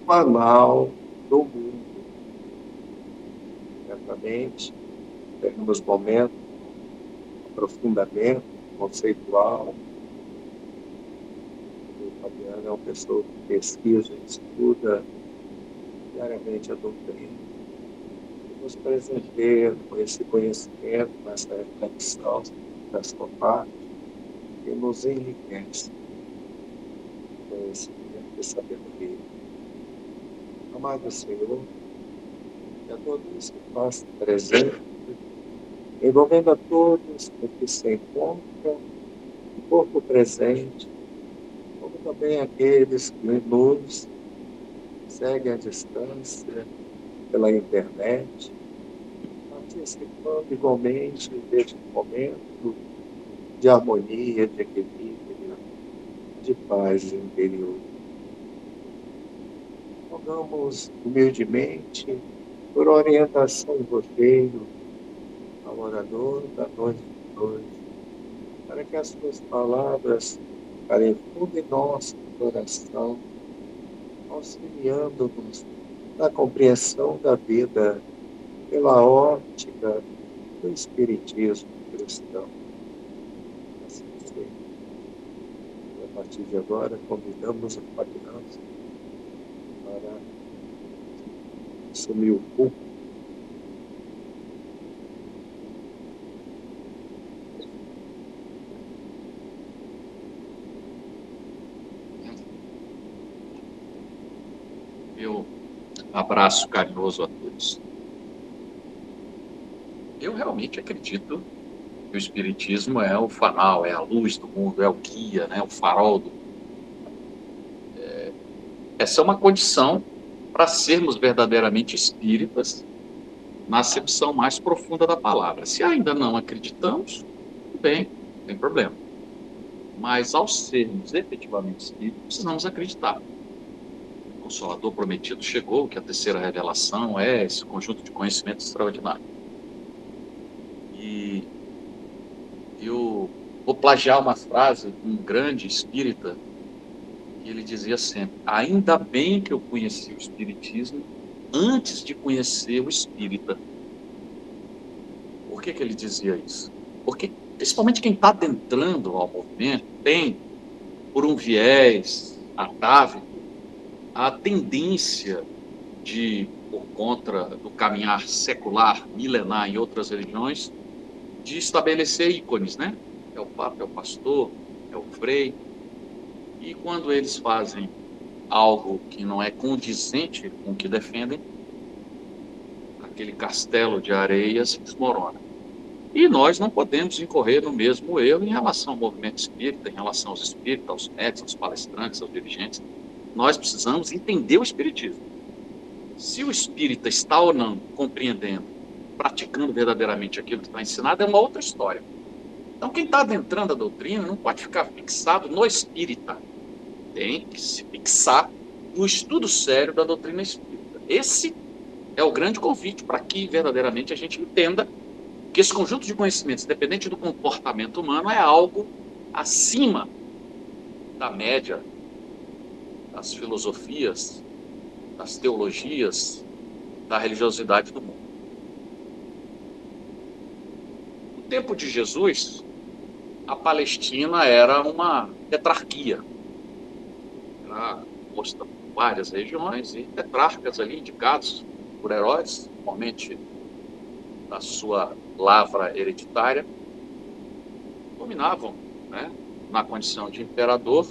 banal do mundo. Certamente, teremos momentos de aprofundamento conceitual. O Fabiano é uma pessoa que pesquisa e estuda diariamente a doutrina. E nos presenteia com esse conhecimento, com essa reflexão da sua parte, que nos enriquece conhecimento e sabedoria. Amado Senhor, que a todos que faz presente, envolvendo a todos que se encontram no corpo presente, como também aqueles que nos seguem à distância pela internet, participando igualmente deste momento de harmonia, de equilíbrio, de paz interior. Rogamos humildemente por orientação e roteiro ao orador da noite de hoje, para que as suas palavras ficarem fundo em nosso coração, auxiliando-nos na compreensão da vida pela óptica do Espiritismo cristão. Assim seja. E a partir de agora, convidamos o Fabiano para assumir o púlpito. Meu abraço carinhoso a todos. Eu realmente acredito que o Espiritismo é o fanal, é a luz do mundo, é o guia, né, o farol do mundo. Essa é uma condição para sermos verdadeiramente espíritas na acepção mais profunda da palavra. Se ainda não acreditamos, tudo bem, não tem problema. Mas ao sermos efetivamente espíritas, precisamos acreditar. O Consolador prometido chegou, que a terceira revelação é esse conjunto de conhecimento extraordinário. E eu vou plagiar uma frase de um grande espírita, que ele dizia sempre: ainda bem que eu conheci o Espiritismo antes de conhecer o espírita. Por que ele dizia isso? Porque, principalmente quem está adentrando ao movimento, tem, por um viés atávico, a tendência de, por conta do caminhar secular, milenar em outras religiões, de estabelecer ícones, né? É o Papa, é o pastor, é o frei. E quando eles fazem algo que não é condizente com o que defendem, aquele castelo de areia se desmorona. E nós não podemos incorrer no mesmo erro em relação ao movimento espírita, em relação aos espíritas, aos médicos, aos palestrantes, aos dirigentes. Nós precisamos entender o espiritismo. Se o espírita está ou não compreendendo, praticando verdadeiramente aquilo que está ensinado, é uma outra história. Então, quem está adentrando a doutrina não pode ficar fixado no espírita. Tem que se fixar no estudo sério da doutrina espírita. Esse é o grande convite para que verdadeiramente a gente entenda que esse conjunto de conhecimentos, independente do comportamento humano, é algo acima da média das filosofias, das teologias, da religiosidade do mundo. No tempo de Jesus, a Palestina era uma tetrarquia. Era composta por várias regiões e tetrarcas ali indicados por heróis, normalmente da sua lavra hereditária, dominavam, né, na condição de imperador,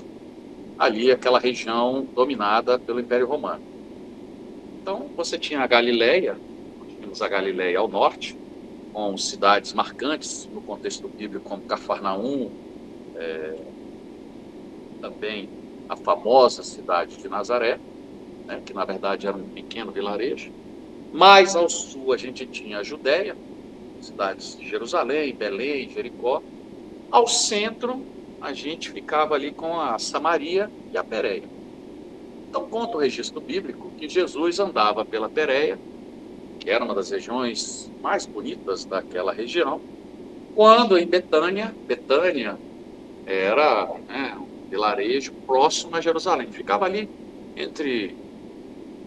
ali aquela região dominada pelo Império Romano. Então, você tinha a Galileia, nós tínhamos a Galileia ao norte, com cidades marcantes no contexto bíblico, como Cafarnaum, também a famosa cidade de Nazaré, né, que na verdade era um pequeno vilarejo. Mais ao sul a gente tinha a Judéia, cidades de Jerusalém, Belém, Jericó. Ao centro a gente ficava ali com a Samaria e a Pérea. Então conta o registro bíblico que Jesus andava pela Pérea, que era uma das regiões mais bonitas daquela região, quando em Betânia era, né, um vilarejo próximo a Jerusalém, ficava ali entre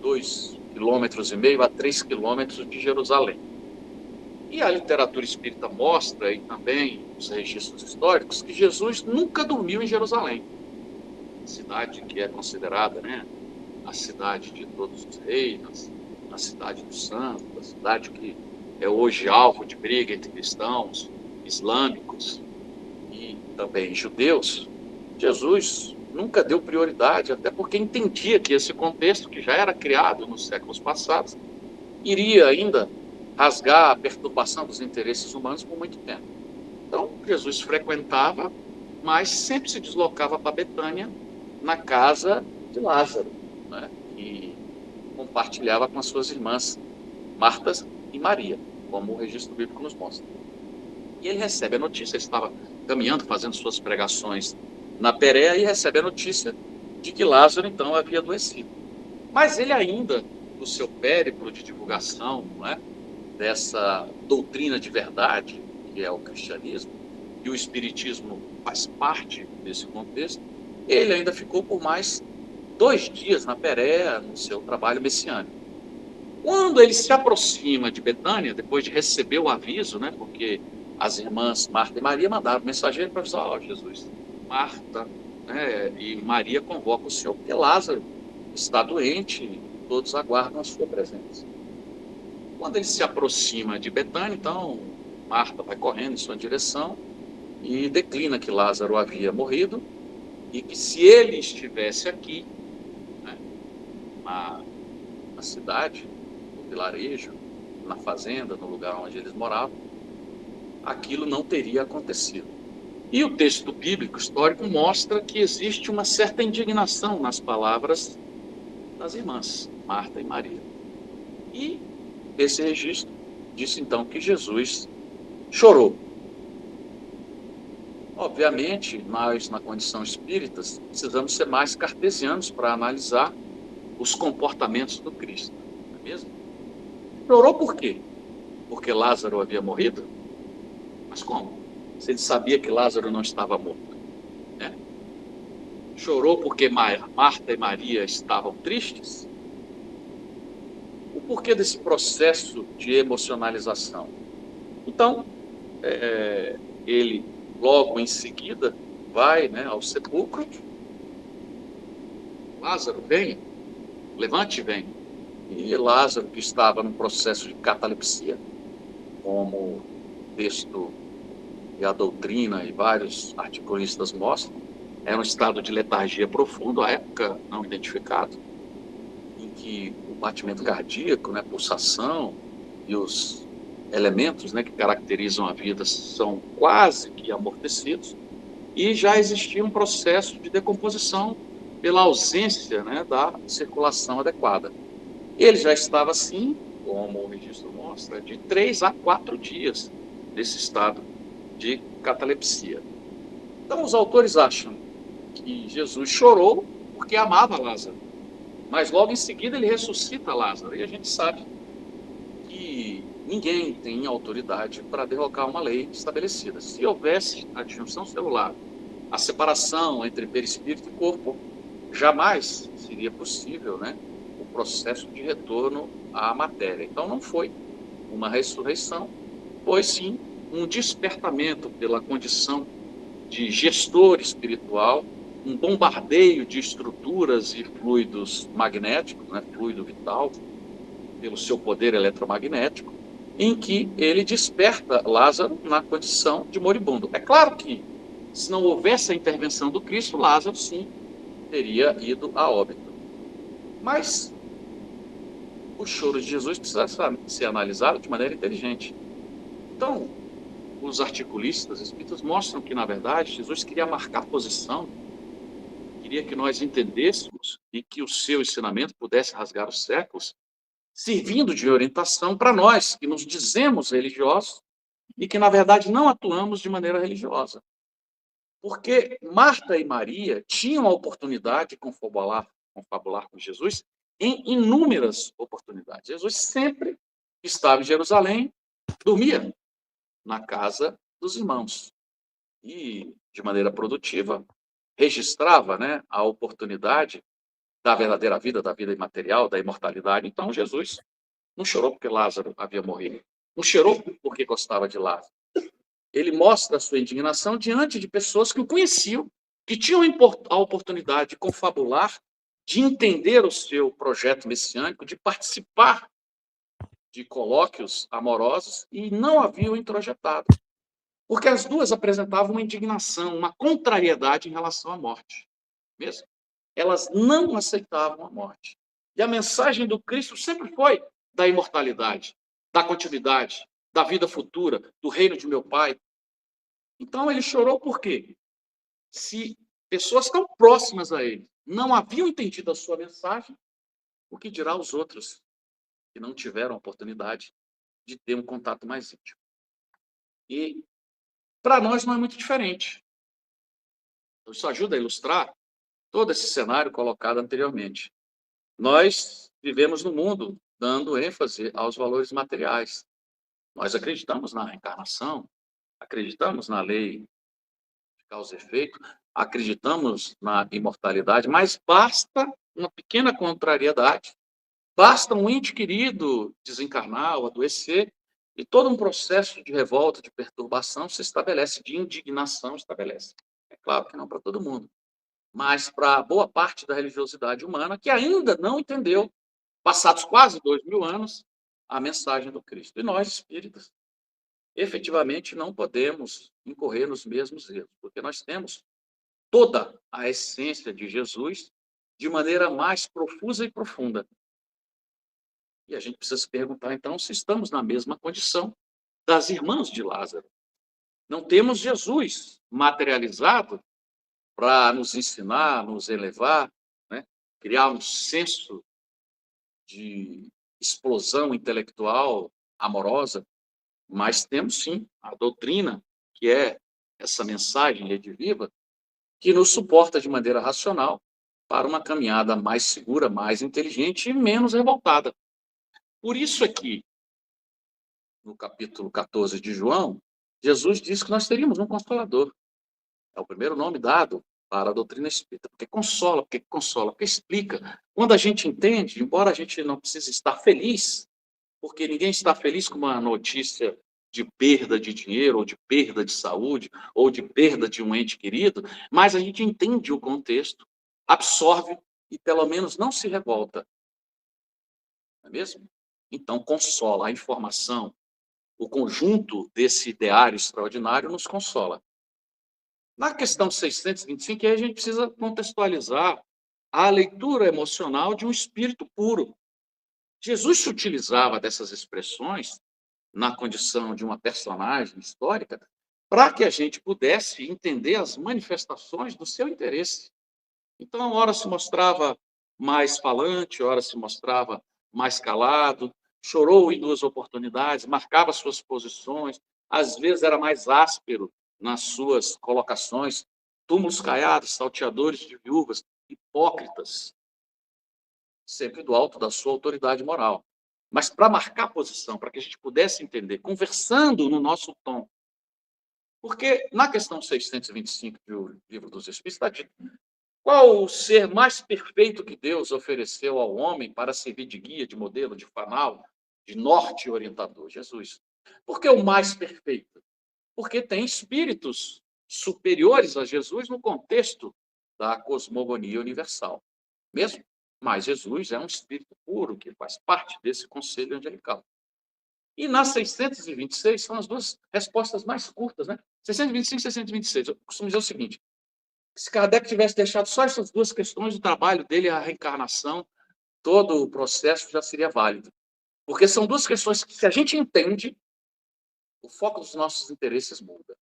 2,5 km a 3 quilômetros de Jerusalém. E a literatura espírita mostra, e também os registros históricos, que Jesus nunca dormiu em Jerusalém, cidade que é considerada, né, a cidade de todos os reis, a cidade dos santos, a cidade que é hoje alvo de briga entre cristãos, islâmicos e também judeus. Jesus nunca deu prioridade, até porque entendia que esse contexto, que já era criado nos séculos passados, iria ainda rasgar a perturbação dos interesses humanos por muito tempo. Então, Jesus frequentava, mas sempre se deslocava para Betânia, na casa de Lázaro, né? E compartilhava com as suas irmãs, Marta e Maria, como o registro bíblico nos mostra. E ele recebe a notícia, ele estava caminhando, fazendo suas pregações na Pérea, e recebe a notícia de que Lázaro, então, havia adoecido. Mas ele ainda, no seu périplo de divulgação, não é, dessa doutrina de verdade, que é o cristianismo, e o espiritismo faz parte desse contexto, ele ainda ficou por mais 2 dias na Pérea, no seu trabalho messiânico. Quando ele se aproxima de Betânia, depois de receber o aviso, né, porque as irmãs Marta e Maria mandaram mensageiro para avisar: ó, Jesus, Marta, né, e Maria convocam o Senhor, porque Lázaro está doente e todos aguardam a sua presença. Quando ele se aproxima de Betânia, então, Marta vai correndo em sua direção e declina que Lázaro havia morrido e que se ele estivesse aqui, né, na cidade, no vilarejo, na fazenda, no lugar onde eles moravam, aquilo não teria acontecido. E o texto bíblico histórico mostra que existe uma certa indignação nas palavras das irmãs, Marta e Maria. E esse registro disse então que Jesus chorou. Obviamente, nós, na condição espírita, precisamos ser mais cartesianos para analisar os comportamentos do Cristo, não é mesmo? Chorou por quê? Porque Lázaro havia morrido? Mas como? Se ele sabia que Lázaro não estava morto, né? Chorou porque Marta e Maria estavam tristes? O porquê desse processo de emocionalização? Então, ele logo em seguida vai, né, ao sepulcro. Lázaro, vem, levante e vem. E Lázaro, que estava num processo de catalepsia, como o texto e a doutrina e vários articulistas mostram, era um estado de letargia profundo, à época não identificado, em que o batimento cardíaco, né, pulsação e os elementos, né, que caracterizam a vida são quase que amortecidos, e já existia um processo de decomposição pela ausência, né, da circulação adequada. Ele já estava assim, como o registro mostra, de 3 a 4 dias desse estado de catalepsia. Então, os autores acham que Jesus chorou porque amava Lázaro, mas logo em seguida ele ressuscita Lázaro, e a gente sabe que ninguém tem autoridade para derrocar uma lei estabelecida. Se houvesse a disjunção celular, a separação entre perispírito e corpo, jamais seria possível, né, o processo de retorno à matéria. Então não foi uma ressurreição, foi sim um despertamento pela condição de gestor espiritual, um bombardeio de estruturas e fluidos magnéticos, né, fluido vital, pelo seu poder eletromagnético, em que ele desperta Lázaro na condição de moribundo. É claro que, se não houvesse a intervenção do Cristo, Lázaro, sim, teria ido a óbito. Mas o choro de Jesus precisa ser analisado de maneira inteligente. Então, os articulistas espíritas mostram que, na verdade, Jesus queria marcar posição, queria que nós entendêssemos e que o seu ensinamento pudesse rasgar os séculos, servindo de orientação para nós, que nos dizemos religiosos e que, na verdade, não atuamos de maneira religiosa. Porque Marta e Maria tinham a oportunidade de confabular com Jesus em inúmeras oportunidades. Jesus sempre estava em Jerusalém, dormia na casa dos irmãos e, de maneira produtiva, registrava, né, a oportunidade da verdadeira vida, da vida imaterial, da imortalidade. Então, Jesus não chorou porque Lázaro havia morrido. Não chorou porque gostava de Lázaro. Ele mostra a sua indignação diante de pessoas que o conheciam, que tinham a oportunidade de confabular, de entender o seu projeto messiânico, de participar de colóquios amorosos e não haviam introjetado. Porque as duas apresentavam uma indignação, uma contrariedade em relação à morte. Mesmo. Elas não aceitavam a morte. E a mensagem do Cristo sempre foi da imortalidade, da continuidade, da vida futura, do reino de meu Pai. Então ele chorou por quê? Se pessoas tão próximas a ele não haviam entendido a sua mensagem, o que dirá os outros que não tiveram a oportunidade de ter um contato mais íntimo? E para nós não é muito diferente. Isso ajuda a ilustrar todo esse cenário colocado anteriormente. Nós vivemos no mundo dando ênfase aos valores materiais. Nós acreditamos na reencarnação, acreditamos na lei de causa e efeito, acreditamos na imortalidade, mas basta uma pequena contrariedade, basta um ente querido desencarnar ou adoecer, e todo um processo de revolta, de perturbação se estabelece, de indignação estabelece. É claro que não para todo mundo, mas para boa parte da religiosidade humana que ainda não entendeu, passados quase 2000 anos, a mensagem do Cristo. E nós, espíritas, efetivamente não podemos incorrer nos mesmos erros, porque nós temos toda a essência de Jesus de maneira mais profusa e profunda. E a gente precisa se perguntar, então, se estamos na mesma condição das irmãs de Lázaro. Não temos Jesus materializado para nos ensinar, nos elevar, né? Criar um senso de explosão intelectual amorosa, mas temos sim a doutrina, que é essa mensagem rediviva, que nos suporta de maneira racional para uma caminhada mais segura, mais inteligente e menos revoltada. Por isso aqui, no capítulo 14 de João, Jesus disse que nós teríamos um Consolador. É o primeiro nome dado para a doutrina espírita, porque consola, porque explica. Quando a gente entende, embora a gente não precise estar feliz, porque ninguém está feliz com uma notícia de perda de dinheiro, ou de perda de saúde, ou de perda de um ente querido, mas a gente entende o contexto, absorve e pelo menos não se revolta. Não é mesmo? Então, consola a informação, o conjunto desse ideário extraordinário nos consola. Na questão 625, aí a gente precisa contextualizar a leitura emocional de um espírito puro. Jesus se utilizava dessas expressões na condição de uma personagem histórica para que a gente pudesse entender as manifestações do seu interesse. Então, ora se mostrava mais falante, ora se mostrava mais calado, chorou em duas oportunidades, marcava suas posições, às vezes era mais áspero nas suas colocações, túmulos caiados, salteadores de viúvas, hipócritas, sempre do alto da sua autoridade moral. Mas para marcar posição, para que a gente pudesse entender, conversando no nosso tom. Porque na questão 625 do Livro dos Espíritos está dito: qual o ser mais perfeito que Deus ofereceu ao homem para servir de guia, de modelo, de fanal, de norte orientador? Jesus. Por que o mais perfeito? Porque tem espíritos superiores a Jesus no contexto da cosmogonia universal. Mesmo? Mas Jesus é um espírito puro, que faz parte desse conselho angelical. E nas 626 são as duas respostas mais curtas, né? 625 e 626. Eu costumo dizer o seguinte: se Kardec tivesse deixado só essas duas questões, o trabalho dele, a reencarnação, todo o processo já seria válido. Porque são duas questões que, se a gente entende, o foco dos nossos interesses muda.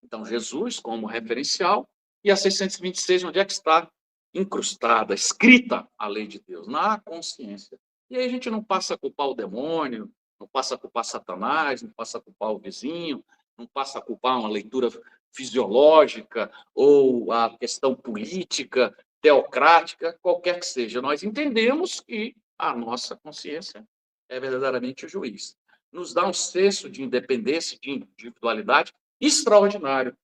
Então, Jesus como referencial, e a 626, onde é que está incrustada, escrita a lei de Deus? Na consciência. E aí a gente não passa a culpar o demônio, não passa a culpar Satanás, não passa a culpar o vizinho, não passa a culpar uma leitura fisiológica ou a questão política, teocrática, qualquer que seja. Nós entendemos que a nossa consciência é verdadeiramente o juiz. Nos dá um senso de independência, de individualidade extraordinário,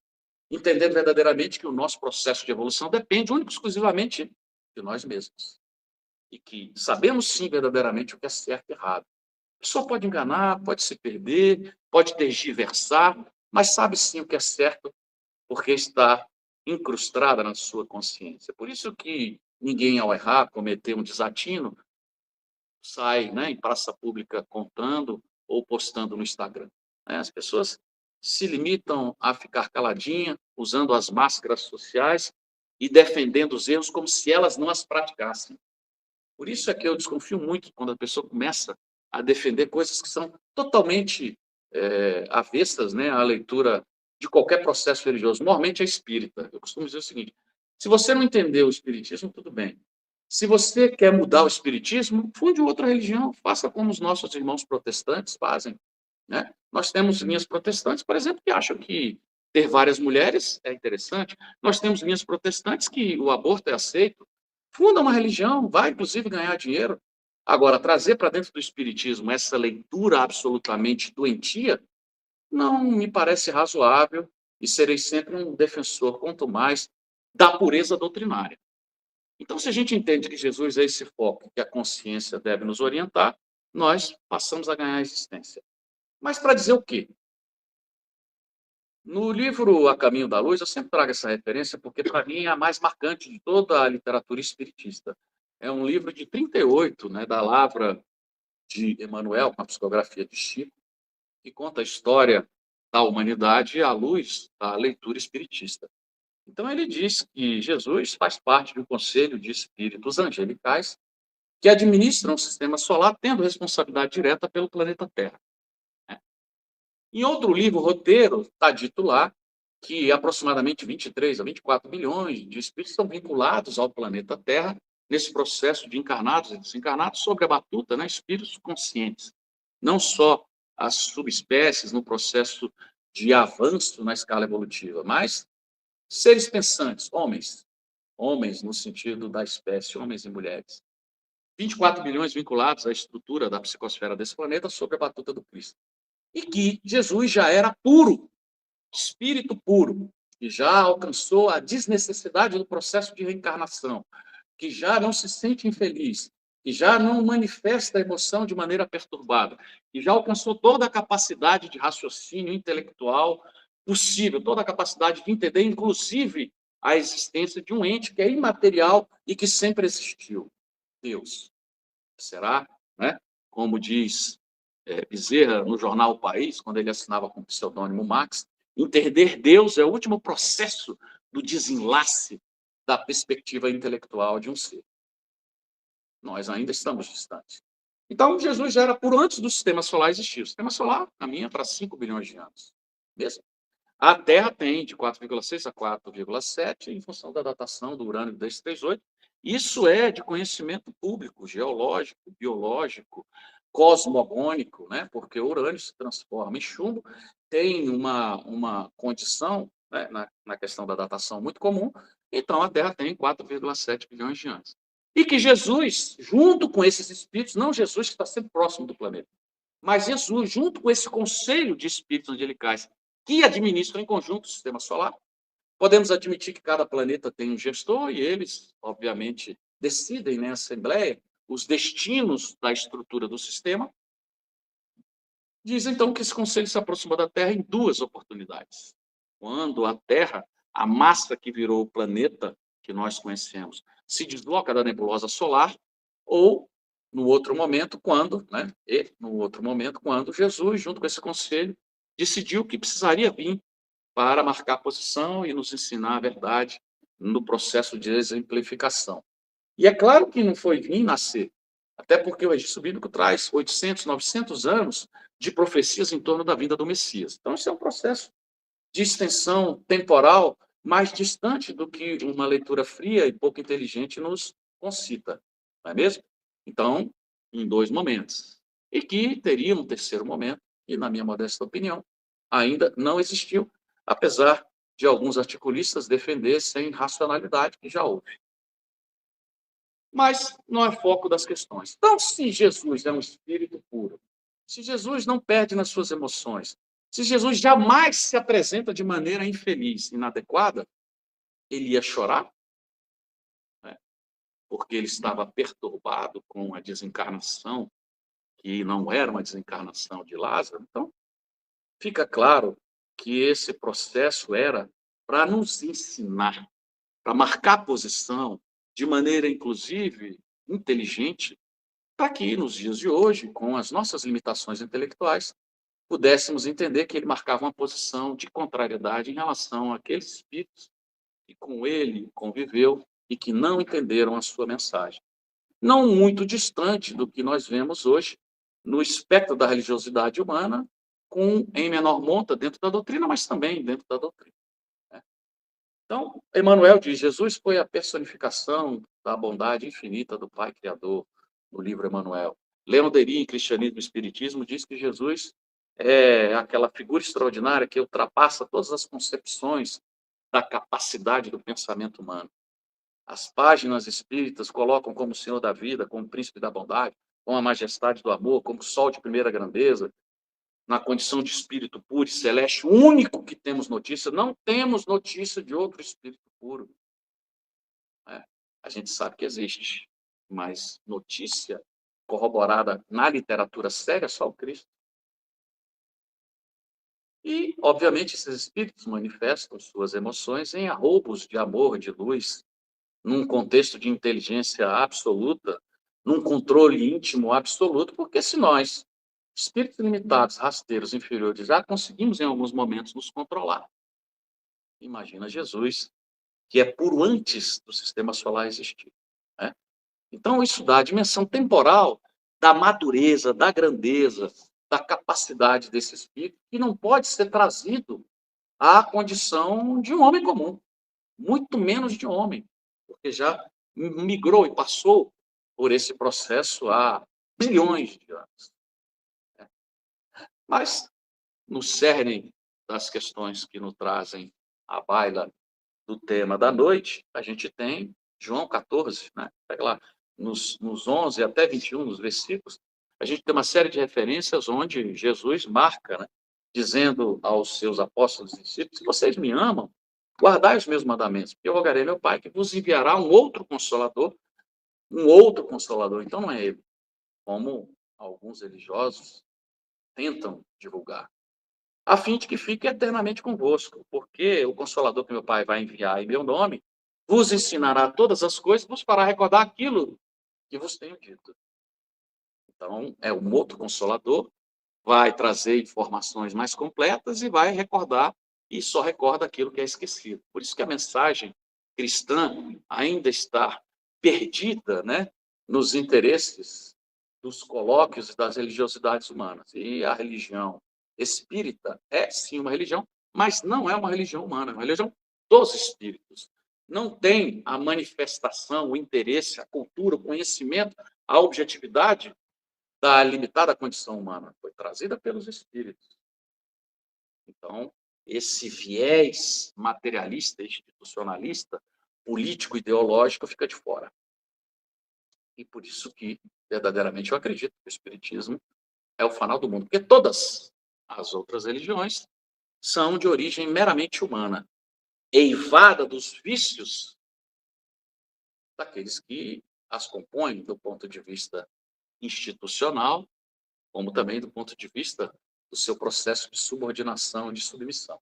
entendendo verdadeiramente que o nosso processo de evolução depende único e exclusivamente de nós mesmos. E que sabemos sim verdadeiramente o que é certo e errado. A pessoa pode enganar, pode se perder, pode tergiversar, mas sabe sim o que é certo, porque está incrustada na sua consciência. Por isso que ninguém, ao errar, cometer um desatino, sai, né, em praça pública contando ou postando no Instagram. Né? As pessoas se limitam a ficar caladinha, usando as máscaras sociais e defendendo os erros como se elas não as praticassem. Por isso é que eu desconfio muito quando a pessoa começa a defender coisas que são totalmente avessas, né, à leitura de qualquer processo religioso. Normalmente é espírita. Eu costumo dizer o seguinte: se você não entendeu o espiritismo, tudo bem. Se você quer mudar o espiritismo, funde outra religião, faça como os nossos irmãos protestantes fazem. Né? Nós temos linhas protestantes, por exemplo, que acham que ter várias mulheres é interessante. Nós temos linhas protestantes que o aborto é aceito. Funda uma religião, vai inclusive ganhar dinheiro. Agora, trazer para dentro do espiritismo essa leitura absolutamente doentia não me parece razoável e serei sempre um defensor, quanto mais, da pureza doutrinária. Então, se a gente entende que Jesus é esse foco, que a consciência deve nos orientar, nós passamos a ganhar a existência. Mas para dizer o quê? No livro A Caminho da Luz, eu sempre trago essa referência porque, para mim, é a mais marcante de toda a literatura espiritista. É um livro de 38, né, da Lavra de Emmanuel, com a psicografia de Chico, que conta a história da humanidade à luz da leitura espiritista. Então, ele diz que Jesus faz parte de um conselho de espíritos angelicais que administram o sistema solar, tendo responsabilidade direta pelo planeta Terra. Em outro livro, Roteiro, está dito lá que aproximadamente 23 a 24 milhões de espíritos estão vinculados ao planeta Terra nesse processo de encarnados e desencarnados sob a batuta, né, espíritos conscientes. Não só as subespécies no processo de avanço na escala evolutiva, mas seres pensantes, homens no sentido da espécie, homens e mulheres. 24 milhões vinculados à estrutura da psicosfera desse planeta sob a batuta do Cristo. E que Jesus já era puro, espírito puro, que já alcançou a desnecessidade do processo de reencarnação, que já não se sente infeliz, que já não manifesta a emoção de maneira perturbada, que já alcançou toda a capacidade de raciocínio intelectual possível, toda a capacidade de entender, inclusive, a existência de um ente que é imaterial e que sempre existiu, Deus. Será, né? Como diz Bezerra no jornal O País, quando ele assinava com o pseudônimo Max, entender Deus é o último processo do desenlace da perspectiva intelectual de um ser. Nós ainda estamos distantes. Então, Jesus já era por antes do sistema solar existir. O sistema solar caminha para 5 bilhões de anos. Mesmo. A Terra tem de 4,6 a 4,7, em função da datação do urânio 238. Isso é de conhecimento público, geológico, biológico, cosmogônico, né? Porque o urânio se transforma em chumbo, tem uma condição, né, na questão da datação muito comum, então a Terra tem 4,7 bilhões de anos. E que Jesus, junto com esses espíritos, não Jesus que está sempre próximo do planeta, mas Jesus, junto com esse conselho de espíritos angelicais que administram em conjunto o sistema solar, podemos admitir que cada planeta tem um gestor e eles, obviamente, decidem na Assembleia os destinos da estrutura do sistema. Diz, então, que esse conselho se aproxima da Terra em duas oportunidades. Quando a Terra, a massa que virou o planeta que nós conhecemos, se desloca da nebulosa solar, ou no outro momento, quando Jesus, junto com esse conselho, decidiu que precisaria vir para marcar posição e nos ensinar a verdade no processo de exemplificação. E é claro que não foi vir nascer, até porque o registro bíblico traz 800, 900 anos de profecias em torno da vinda do Messias. Então, isso é um processo de extensão temporal mais distante do que uma leitura fria e pouco inteligente nos concita, não é mesmo? Então, em dois momentos. E que teria um terceiro momento, e, na minha modesta opinião, ainda não existiu, apesar de alguns articulistas defenderem racionalidade, que já houve. Mas não é foco das questões. Então, se Jesus é um espírito puro, se Jesus não perde nas suas emoções, se Jesus jamais se apresenta de maneira infeliz, inadequada, ele ia chorar? porque ele estava perturbado com a desencarnação, que não era uma desencarnação de Lázaro. Então, fica claro que esse processo era para nos ensinar, para marcar posição, de maneira, inclusive, inteligente, para que, nos dias de hoje, com as nossas limitações intelectuais, pudéssemos entender que ele marcava uma posição de contrariedade em relação àqueles espíritos que com ele conviveu e que não entenderam a sua mensagem. Não muito distante do que nós vemos hoje no espectro da religiosidade humana, em menor monta dentro da doutrina, mas também dentro da doutrina. Então, Emmanuel diz, Jesus foi a personificação da bondade infinita do Pai Criador, no livro Emmanuel. Leon Dery, em Cristianismo e Espiritismo, diz que Jesus é aquela figura extraordinária que ultrapassa todas as concepções da capacidade do pensamento humano. As páginas espíritas colocam como Senhor da vida, como Príncipe da bondade, como a majestade do amor, como Sol de primeira grandeza, na condição de espírito puro e celeste, o único que temos notícia. Não temos notícia de outro espírito puro. A gente sabe que existe, mas notícia corroborada na literatura séria só o Cristo. E, obviamente, esses espíritos manifestam suas emoções em arroubos de amor, de luz, num contexto de inteligência absoluta, num controle íntimo absoluto, porque se nós, espíritos limitados, rasteiros, inferiores, já conseguimos em alguns momentos nos controlar, imagina Jesus, que é puro antes do sistema solar existir. Né? Então, isso dá a dimensão temporal da madureza, da grandeza, da capacidade desse espírito, que não pode ser trazido à condição de um homem comum, muito menos de um homem, porque já migrou e passou por esse processo há bilhões de anos. Mas, no cerne das questões que nos trazem à baila do tema da noite, a gente tem João 14, né? Pega lá, nos 11 até 21, nos versículos, a gente tem uma série de referências onde Jesus marca, né? Dizendo aos seus apóstolos e discípulos, se vocês me amam, guardai os meus mandamentos, porque eu rogarei meu Pai que vos enviará um outro consolador. Então não é ele, como alguns religiosos tentam divulgar, a fim de que fique eternamente convosco, porque o Consolador que meu Pai vai enviar em meu nome vos ensinará todas as coisas, vos fará recordar aquilo que vos tenho dito. Então, é um outro Consolador, vai trazer informações mais completas e vai recordar, e só recorda aquilo que é esquecido. Por isso que a mensagem cristã ainda está perdida, né, nos interesses dos colóquios e das religiosidades humanas. E a religião espírita é, sim, uma religião, mas não é uma religião humana, é uma religião dos espíritos. Não tem a manifestação, o interesse, a cultura, o conhecimento, a objetividade da limitada condição humana. Foi trazida pelos espíritos. Então, esse viés materialista, institucionalista, político-ideológico fica de fora. E por isso que, verdadeiramente, eu acredito que o espiritismo é o fanal do mundo, porque todas as outras religiões são de origem meramente humana, eivada dos vícios daqueles que as compõem do ponto de vista institucional, como também do ponto de vista do seu processo de subordinação, de submissão.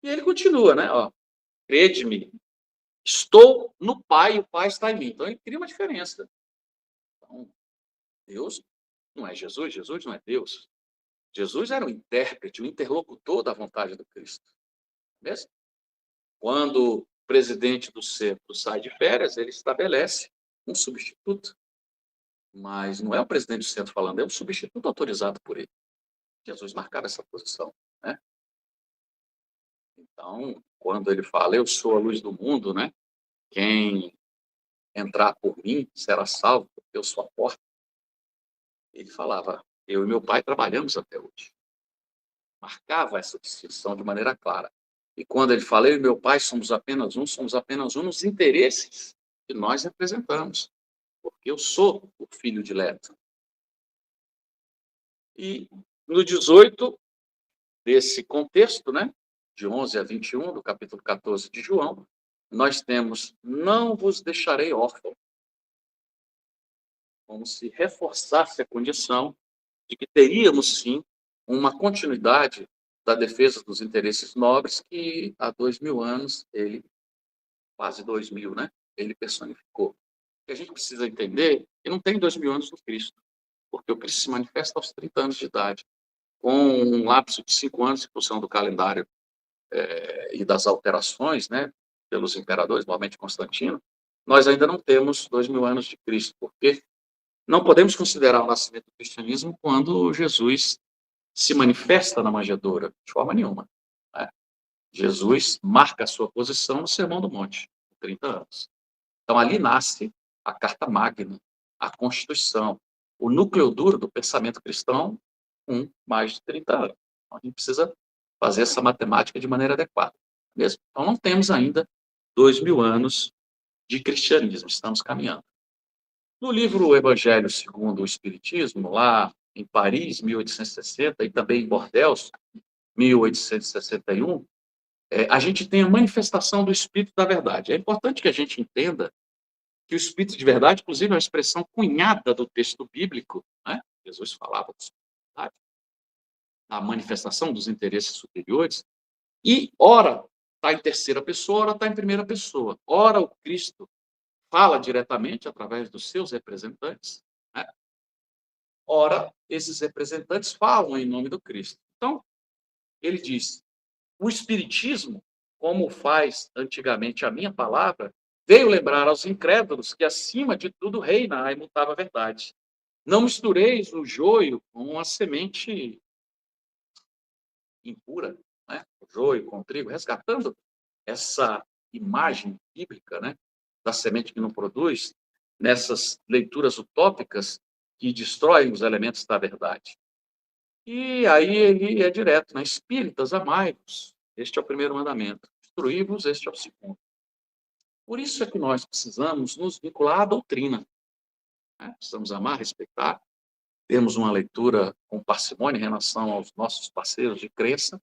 E ele continua, né? Ó, crede-me, estou no Pai e o Pai está em mim. Então ele cria uma diferença. Então, Deus não é Jesus, Jesus não é Deus. Jesus era o intérprete, o interlocutor da vontade do Cristo. Mesmo? Quando o presidente do centro sai de férias, ele estabelece um substituto. Mas não é o presidente do centro falando, é um substituto autorizado por ele. Jesus marcava essa posição. Né? Então, quando ele fala, eu sou a luz do mundo, né? Quem entrar por mim será salvo, porque eu sou a porta. Ele falava, eu e meu pai trabalhamos até hoje. Marcava essa distinção de maneira clara. E quando ele fala, eu e meu pai somos apenas um nos interesses que nós representamos, porque eu sou o filho dileto. E no 18 desse contexto, né, de 11 a 21, do capítulo 14 de João, nós temos, não vos deixarei órfão, como se reforçasse a condição de que teríamos, sim, uma continuidade da defesa dos interesses nobres que há 2000 anos ele, quase 2000, né, ele personificou. O que a gente precisa entender é que não tem 2000 anos do Cristo, porque o Cristo se manifesta aos 30 anos de idade, com um lapso de 5 anos em função do calendário e das alterações, né, pelos imperadores, normalmente Constantino. Nós ainda não temos 2000 anos de Cristo, porque não podemos considerar o nascimento do cristianismo quando Jesus se manifesta na manjedoura, de forma nenhuma, né? Jesus marca a sua posição no Sermão do Monte, com 30 anos. Então, ali nasce a Carta Magna, a Constituição, o núcleo duro do pensamento cristão com mais de 30 anos. Então, a gente precisa fazer essa matemática de maneira adequada, mesmo. Então, não temos ainda 2000 anos de cristianismo, estamos caminhando. No livro Evangelho segundo o Espiritismo, lá em Paris, 1860, e também em Bordeaux, 1861, a gente tem a manifestação do Espírito da Verdade. É importante que a gente entenda que o Espírito de Verdade, inclusive, é uma expressão cunhada do texto bíblico, né? Jesus falava do Espírito de Verdade, a manifestação dos interesses superiores, e ora está em terceira pessoa, ora está em primeira pessoa. Ora o Cristo fala diretamente através dos seus representantes, né? Ora, esses representantes falam em nome do Cristo. Então, ele diz: o Espiritismo, como faz antigamente a minha palavra, veio lembrar aos incrédulos que acima de tudo reina a imutável verdade. Não mistureis o joio com a semente impura, né? O joio com o trigo, resgatando essa imagem bíblica, né, da semente que não produz, nessas leituras utópicas que destroem os elementos da verdade. E aí ele é direto, né? Espíritas, amai-vos. Este é o primeiro mandamento. Instruí-vos, este é o segundo. Por isso é que nós precisamos nos vincular à doutrina, né? Precisamos amar, respeitar, termos uma leitura com parcimônia em relação aos nossos parceiros de crença,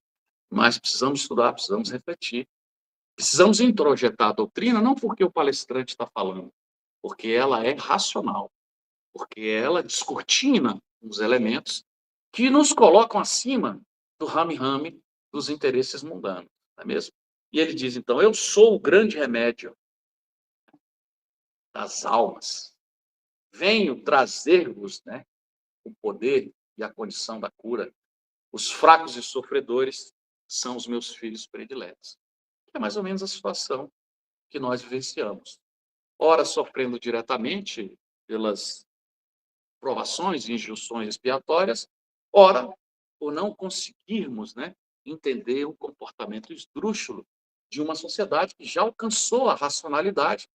mas precisamos estudar, precisamos refletir. Precisamos introjetar a doutrina não porque o palestrante está falando, porque ela é racional, porque ela descortina os elementos que nos colocam acima do rame-rame dos interesses mundanos, não é mesmo? E ele diz, então, eu sou o grande remédio das almas. Venho trazer-vos, né, o poder e a condição da cura. Os fracos e sofredores são os meus filhos prediletos. É mais ou menos a situação que nós vivenciamos. Ora, sofrendo diretamente pelas provações e injunções expiatórias, ora, por não conseguirmos, né, entender o comportamento esdrúxulo de uma sociedade que já alcançou a racionalidade,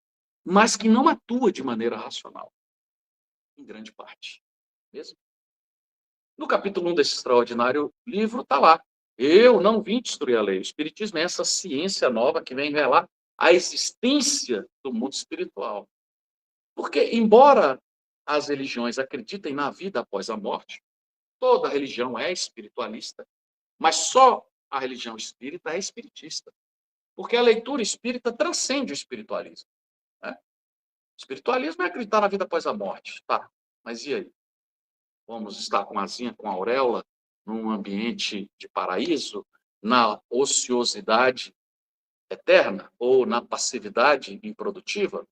mas que não atua de maneira racional, em grande parte. Mesmo? No capítulo 1 desse extraordinário livro, está lá. Eu não vim destruir a lei. O Espiritismo é essa ciência nova que vem revelar a existência do mundo espiritual. Porque, embora as religiões acreditem na vida após a morte, toda religião é espiritualista, mas só a religião espírita é espiritista. Porque a leitura espírita transcende o espiritualismo, né? O espiritualismo é acreditar na vida após a morte. Tá, mas e aí? Vamos estar com asinha, com auréola, num ambiente de paraíso, na ociosidade eterna ou na passividade improdutiva?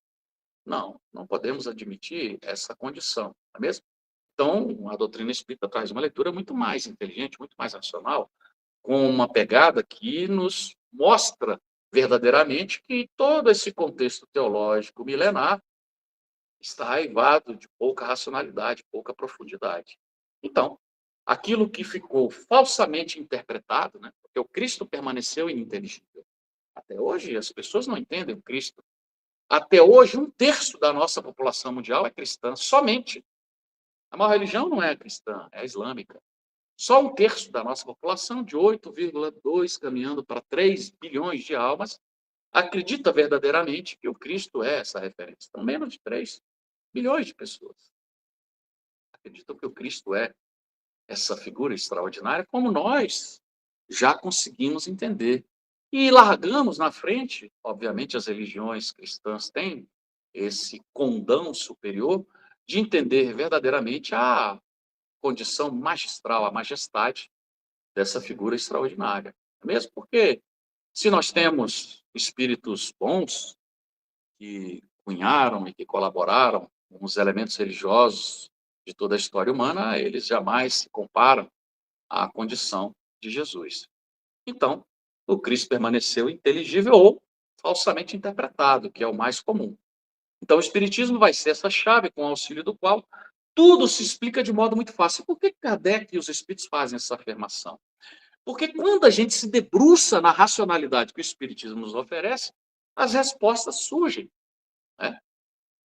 Não, não podemos admitir essa condição, não é mesmo? Então, a doutrina espírita traz uma leitura muito mais inteligente, muito mais racional, com uma pegada que nos mostra verdadeiramente que todo esse contexto teológico milenar está aivado de pouca racionalidade, pouca profundidade. Então, aquilo que ficou falsamente interpretado, né, porque o Cristo permaneceu ininteligível. Até hoje, as pessoas não entendem o Cristo. Até hoje, 1/3 da nossa população mundial é cristã, somente. A maior religião não é a cristã, é a islâmica. Só 1/3 da nossa população, de 8,2 caminhando para 3 bilhões de almas, acredita verdadeiramente que o Cristo é essa referência. Então, menos de 3 bilhões de pessoas acreditam que o Cristo é essa figura extraordinária, como nós já conseguimos entender. E largamos na frente, obviamente as religiões cristãs têm esse condão superior, de entender verdadeiramente a condição magistral, a majestade dessa figura extraordinária. Mesmo porque, se nós temos espíritos bons que cunharam e que colaboraram com os elementos religiosos de toda a história humana, eles jamais se comparam à condição de Jesus. Então, o Cristo permaneceu inteligível ou falsamente interpretado, que é o mais comum. Então, o Espiritismo vai ser essa chave com o auxílio do qual tudo se explica de modo muito fácil. Por que Kardec e os Espíritos fazem essa afirmação? Porque quando a gente se debruça na racionalidade que o Espiritismo nos oferece, as respostas surgem, né?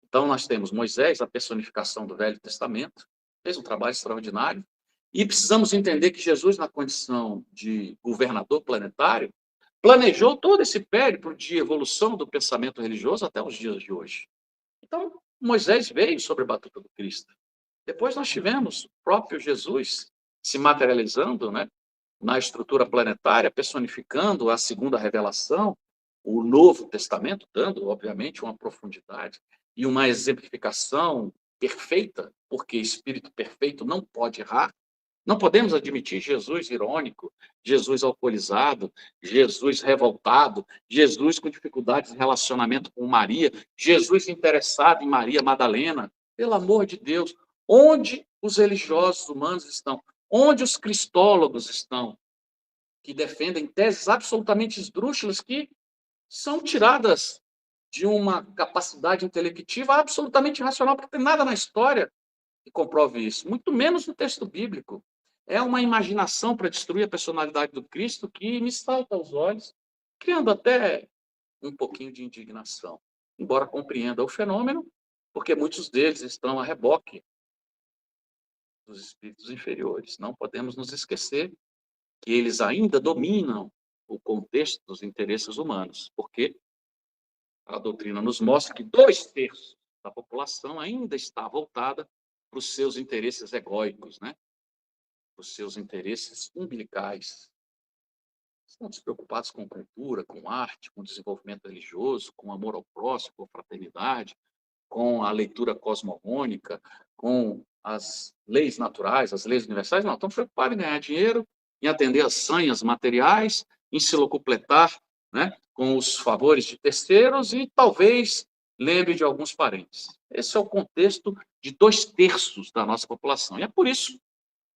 Então, nós temos Moisés, a personificação do Velho Testamento, fez um trabalho extraordinário, e precisamos entender que Jesus, na condição de governador planetário, planejou todo esse périplo de evolução do pensamento religioso até os dias de hoje. Então, Moisés veio sobre a batuta do Cristo. Depois nós tivemos o próprio Jesus se materializando, né, na estrutura planetária, personificando a segunda revelação, o Novo Testamento, dando, obviamente, uma profundidade e uma exemplificação perfeita, porque espírito perfeito não pode errar. Não podemos admitir Jesus irônico, Jesus alcoolizado, Jesus revoltado, Jesus com dificuldades de relacionamento com Maria, Jesus interessado em Maria Madalena. Pelo amor de Deus, onde os religiosos humanos estão? Onde os cristólogos estão? Que defendem teses absolutamente esdrúxulas que são tiradas de uma capacidade intelectiva absolutamente irracional, porque não tem nada na história que comprove isso, muito menos no texto bíblico. É uma imaginação para destruir a personalidade do Cristo que me salta aos olhos, criando até um pouquinho de indignação. Embora compreenda o fenômeno, porque muitos deles estão a reboque dos espíritos inferiores. Não podemos nos esquecer que eles ainda dominam o contexto dos interesses humanos, porque a doutrina nos mostra que 2/3 da população ainda está voltada para os seus interesses egóicos, né? Para os seus interesses umbilicais. Estão despreocupados com cultura, com arte, com desenvolvimento religioso, com amor ao próximo, com fraternidade, com a leitura cosmogônica, com as leis naturais, as leis universais. Não, estão preocupados em ganhar dinheiro, em atender às sanhas materiais, em se locupletar, né, com os favores de terceiros e talvez lembre de alguns parentes. Esse é o contexto de 2/3 da nossa população. E é por isso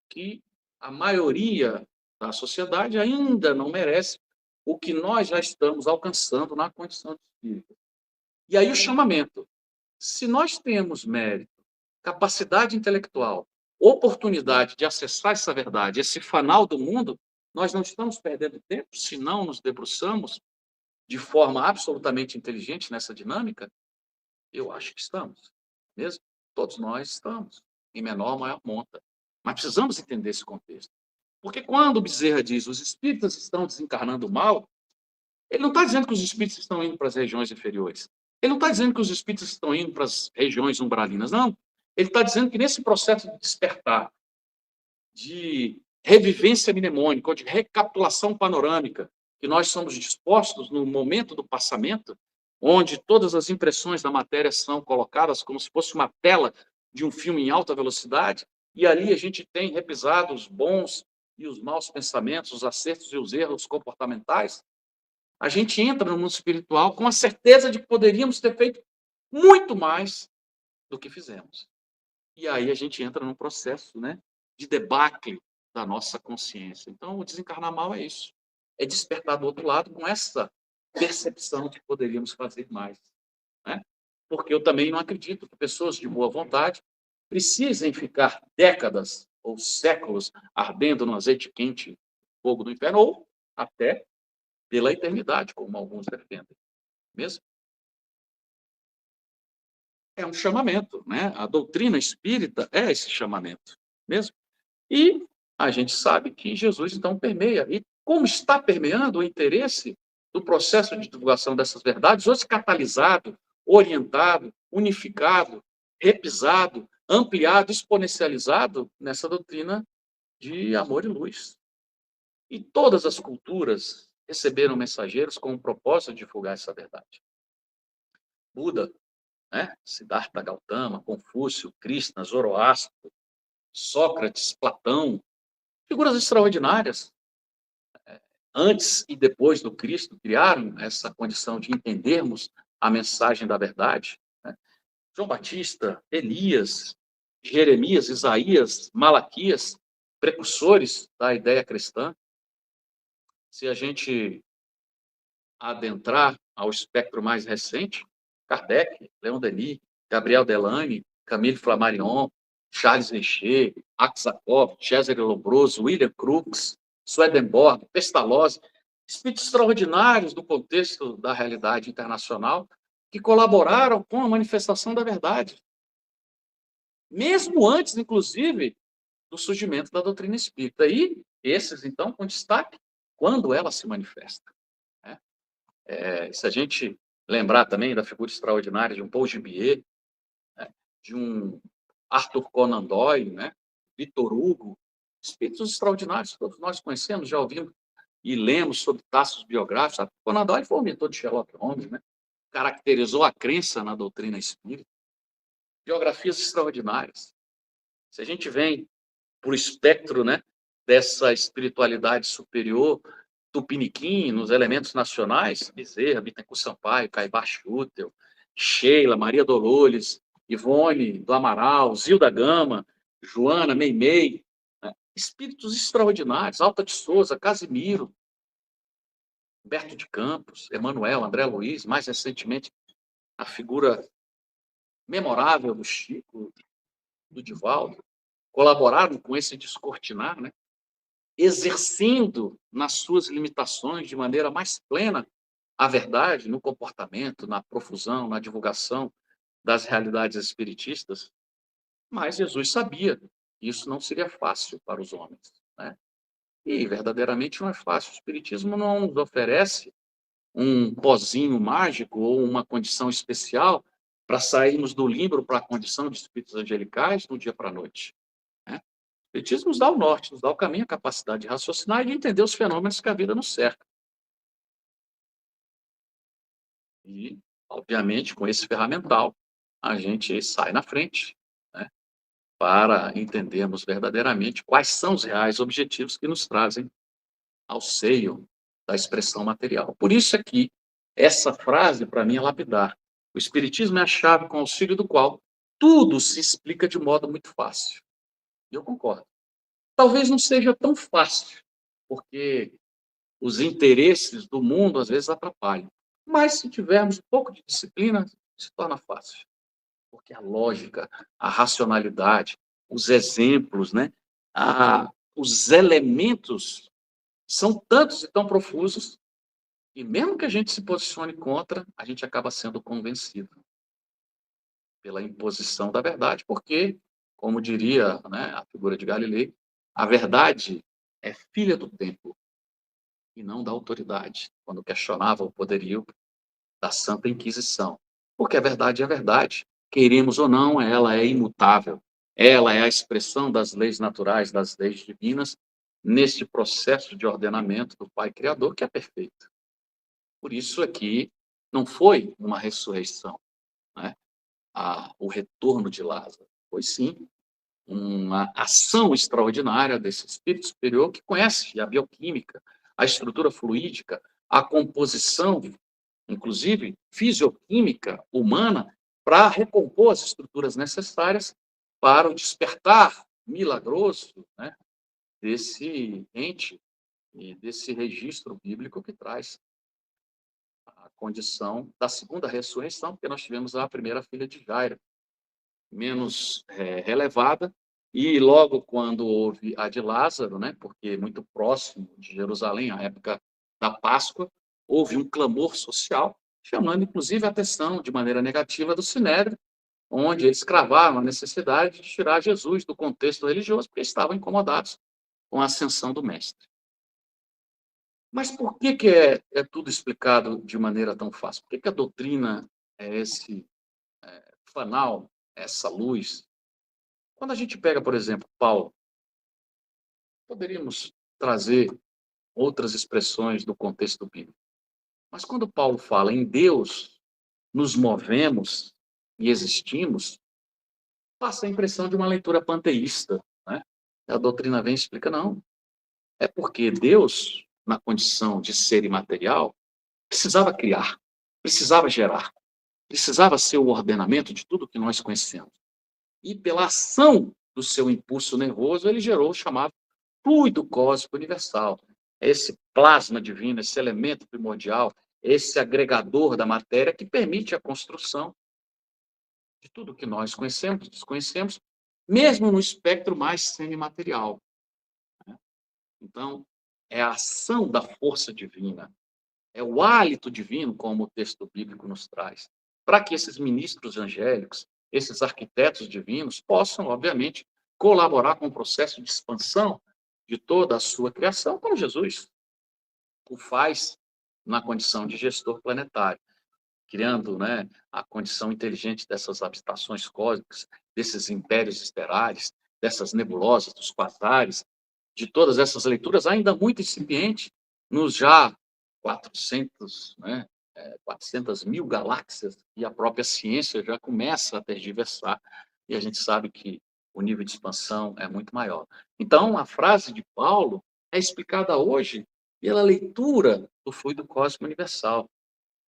que a maioria da sociedade ainda não merece o que nós já estamos alcançando na condição de espírito. E aí o chamamento. Se nós temos mérito, capacidade intelectual, oportunidade de acessar essa verdade, esse fanal do mundo, nós não estamos perdendo tempo se não nos debruçamos de forma absolutamente inteligente nessa dinâmica? Eu acho que estamos. Mesmo? Todos nós estamos, em menor ou maior monta. Mas precisamos entender esse contexto. Porque quando o Bezerra diz os espíritas estão desencarnando mal, ele não está dizendo que os espíritos estão indo para as regiões inferiores. Ele não está dizendo que os espíritos estão indo para as regiões umbralinas, não. Ele está dizendo que nesse processo de despertar, de revivência mnemônica, ou de recapitulação panorâmica, que nós somos dispostos no momento do passamento, onde todas as impressões da matéria são colocadas como se fosse uma tela de um filme em alta velocidade, e ali a gente tem repisado os bons e os maus pensamentos, os acertos e os erros comportamentais, a gente entra no mundo espiritual com a certeza de que poderíamos ter feito muito mais do que fizemos. E aí a gente entra num processo, né, de debacle da nossa consciência. Então, o desencarnar mal é isso. É despertar do outro lado com essa percepção de que poderíamos fazer mais, né? Porque eu também não acredito que pessoas de boa vontade precisem ficar décadas ou séculos ardendo no azeite quente, fogo do inferno, ou até pela eternidade, como alguns defendem. Mesmo? É um chamamento, né? A doutrina espírita é esse chamamento, mesmo? E a gente sabe que Jesus, então, permeia. E como está permeando o interesse do processo de divulgação dessas verdades, hoje catalisado, orientado, unificado, repisado, ampliado, exponencializado nessa doutrina de amor e luz. E todas as culturas receberam mensageiros com o propósito de divulgar essa verdade. Buda, né? Siddhartha Gautama, Confúcio, Krishna, Zoroastro, Sócrates, Platão, figuras extraordinárias, antes e depois do Cristo, criaram essa condição de entendermos a mensagem da verdade, né? João Batista, Elias, Jeremias, Isaías, Malaquias, precursores da ideia cristã. Se a gente adentrar ao espectro mais recente, Kardec, Leon Denis, Gabriel Delany, Camille Flammarion, Charles Richer, Aksakov, Cesare Lombroso, William Crookes, Swedenborg, Pestalozzi, espíritos extraordinários do contexto da realidade internacional que colaboraram com a manifestação da verdade, mesmo antes, inclusive, do surgimento da doutrina espírita. E esses, então, com destaque, quando ela se manifesta, né? Se a gente lembrar também da figura extraordinária de um Paul Gibier, né, de um Arthur Conan Doyle, né, Victor Hugo, espíritos extraordinários, todos nós conhecemos, já ouvimos e lemos sobre traços biográficos. Arthur Conan Doyle foi o mentor de Sherlock Holmes, né, caracterizou a crença na doutrina espírita. Biografias extraordinárias. Se a gente vem para o espectro, né, dessa espiritualidade superior, Tupiniquim, nos elementos nacionais, Bezerra, Bittencourt Sampaio, Caibá Schutel, Sheila, Maria Dolores, Ivone do Amaral, Zilda Gama, Joana, Meimei, né? Espíritos extraordinários, Alta de Souza, Casimiro, Humberto de Campos, Emanuel, André Luiz, mais recentemente, a figura memorável do Chico, do Divaldo, colaboraram com esse descortinar, né? Exercendo nas suas limitações de maneira mais plena a verdade no comportamento, na profusão, na divulgação das realidades espiritistas, mas Jesus sabia que isso não seria fácil para os homens, né? E verdadeiramente não é fácil. O espiritismo não nos oferece um pozinho mágico ou uma condição especial para sairmos do limbo para a condição de espíritos angelicais do dia para a noite, né? O Espiritismo nos dá o norte, nos dá o caminho, a capacidade de raciocinar e de entender os fenômenos que a vida nos cerca. E, obviamente, com esse ferramental, a gente sai na frente, né, para entendermos verdadeiramente quais são os reais objetivos que nos trazem ao seio da expressão material. Por isso aqui, essa frase, para mim, é lapidar. O Espiritismo é a chave com o auxílio do qual tudo se explica de modo muito fácil. E eu concordo. Talvez não seja tão fácil, porque os interesses do mundo às vezes atrapalham. Mas se tivermos um pouco de disciplina, se torna fácil. Porque a lógica, a racionalidade, os exemplos, né, os elementos são tantos e tão profusos, e mesmo que a gente se posicione contra, a gente acaba sendo convencido pela imposição da verdade, porque, como diria, né, a figura de Galileu, a verdade é filha do tempo e não da autoridade, quando questionava o poderio da Santa Inquisição. Porque a verdade é a verdade, queremos ou não, ela é imutável. Ela é a expressão das leis naturais, das leis divinas, neste processo de ordenamento do Pai Criador, que é perfeito. Por isso aqui não foi uma ressurreição, né? O retorno de Lázaro. Foi sim uma ação extraordinária desse espírito superior que conhece a bioquímica, a estrutura fluídica, a composição, inclusive fisioquímica humana, para recompor as estruturas necessárias para o despertar milagroso, né, desse ente e desse registro bíblico que traz a condição da segunda ressurreição, porque nós tivemos a primeira filha de Jairo, menos relevada, e logo quando houve a de Lázaro, né, porque muito próximo de Jerusalém, a época da Páscoa, houve um clamor social, chamando inclusive a atenção de maneira negativa do Sinédrio, onde eles cravaram a necessidade de tirar Jesus do contexto religioso, porque estavam incomodados com a ascensão do Mestre. Mas por que é tudo explicado de maneira tão fácil? Por que a doutrina é esse fanal, essa luz? Quando a gente pega, por exemplo, Paulo, poderíamos trazer outras expressões do contexto bíblico. Mas quando Paulo fala em Deus, nos movemos, e existimos, passa a impressão de uma leitura panteísta, né? A doutrina vem e explica, não. É porque Deus, na condição de ser imaterial, precisava criar, precisava gerar, precisava ser o ordenamento de tudo que nós conhecemos. E pela ação do seu impulso nervoso, ele gerou o chamado fluido cósmico universal. Esse plasma divino, esse elemento primordial, esse agregador da matéria que permite a construção de tudo que nós conhecemos, desconhecemos, mesmo no espectro mais semimaterial. Então, é a ação da força divina, é o hálito divino, como o texto bíblico nos traz, para que esses ministros angélicos, esses arquitetos divinos, possam, obviamente, colaborar com o processo de expansão de toda a sua criação, como Jesus o faz na condição de gestor planetário, criando, né, a condição inteligente dessas habitações cósmicas, desses impérios estelares, dessas nebulosas, dos quasares, de todas essas leituras, ainda muito incipiente, nos já 400, né, 400 mil galáxias, e a própria ciência já começa a tergiversar, e a gente sabe que o nível de expansão é muito maior. Então, a frase de Paulo é explicada hoje pela leitura do fluido cósmico universal,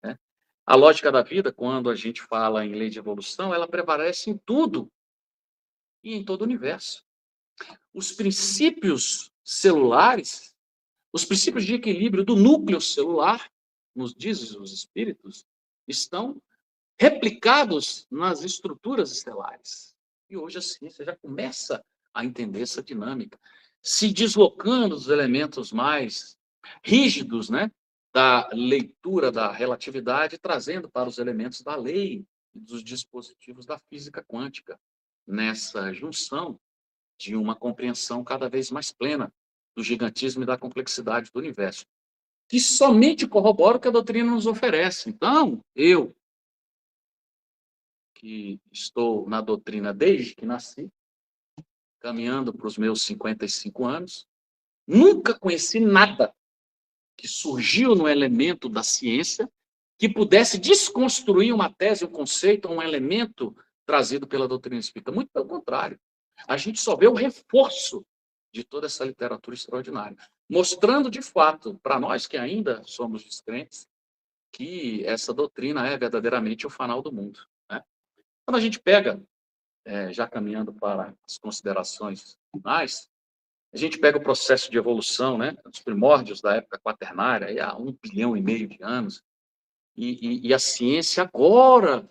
né? A lógica da vida, quando a gente fala em lei de evolução, ela prevalece em tudo e em todo o universo. Os princípios celulares, os princípios de equilíbrio do núcleo celular, nos dizem os espíritos, estão replicados nas estruturas estelares. E hoje a ciência já começa a entender essa dinâmica, se deslocando dos elementos mais rígidos, né, da leitura da relatividade, trazendo para os elementos da lei e dos dispositivos da física quântica, nessa junção de uma compreensão cada vez mais plena do gigantismo e da complexidade do universo, que somente corrobora o que a doutrina nos oferece. Então, eu, que estou na doutrina desde que nasci, caminhando para os meus 55 anos, nunca conheci nada que surgiu no elemento da ciência que pudesse desconstruir uma tese, um conceito, um elemento trazido pela doutrina espírita. Muito pelo contrário. A gente só vê o reforço de toda essa literatura extraordinária, mostrando de fato, para nós que ainda somos descrentes, que essa doutrina é verdadeiramente o fanal do mundo, né? Quando a gente pega, já caminhando para as considerações finais, a gente pega o processo de evolução, né, dos primórdios da época quaternária, aí há 1,5 bilhão de anos, e a ciência agora,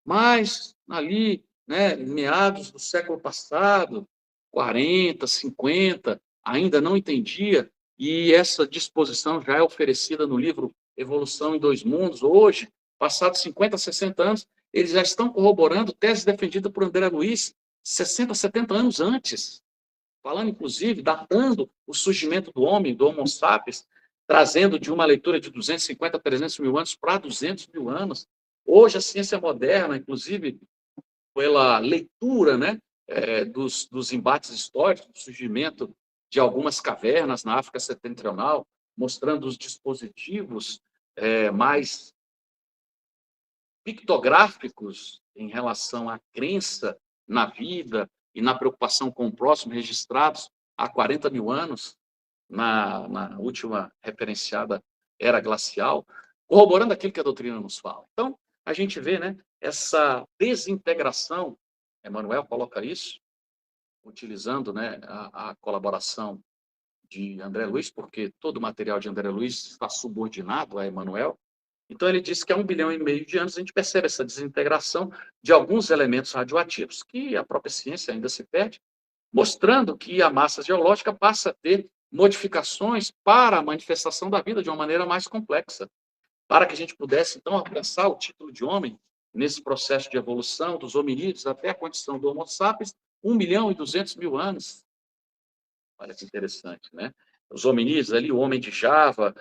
mais ali, né, meados do século passado, 40, 50, ainda não entendia, e essa disposição já é oferecida no livro Evolução em Dois Mundos, hoje, passados 50, 60 anos, eles já estão corroborando teses defendidas por André Luiz 60, 70 anos antes, falando, inclusive, datando o surgimento do homem, do Homo sapiens, trazendo de uma leitura de 250, 300 mil anos para 200 mil anos. Hoje, a ciência moderna, inclusive, pela leitura, né, dos embates históricos, do surgimento de algumas cavernas na África Setentrional, mostrando os dispositivos mais pictográficos em relação à crença na vida e na preocupação com o próximo, registrados há 40 mil anos, na última referenciada era glacial, corroborando aquilo que a doutrina nos fala. Então, a gente vê, né, essa desintegração, Emmanuel coloca isso, utilizando, né, a colaboração de André Luiz, porque todo o material de André Luiz está subordinado a Emmanuel. Então, ele disse que há 1,5 bilhão de anos a gente percebe essa desintegração de alguns elementos radioativos, que a própria ciência ainda se perde, mostrando que a massa geológica passa a ter modificações para a manifestação da vida de uma maneira mais complexa, para que a gente pudesse, então, alcançar o título de homem nesse processo de evolução dos hominídeos até a condição do Homo sapiens, 1,2 bilhão de anos. Olha que interessante, né? Os hominídeos ali, o homem de Java,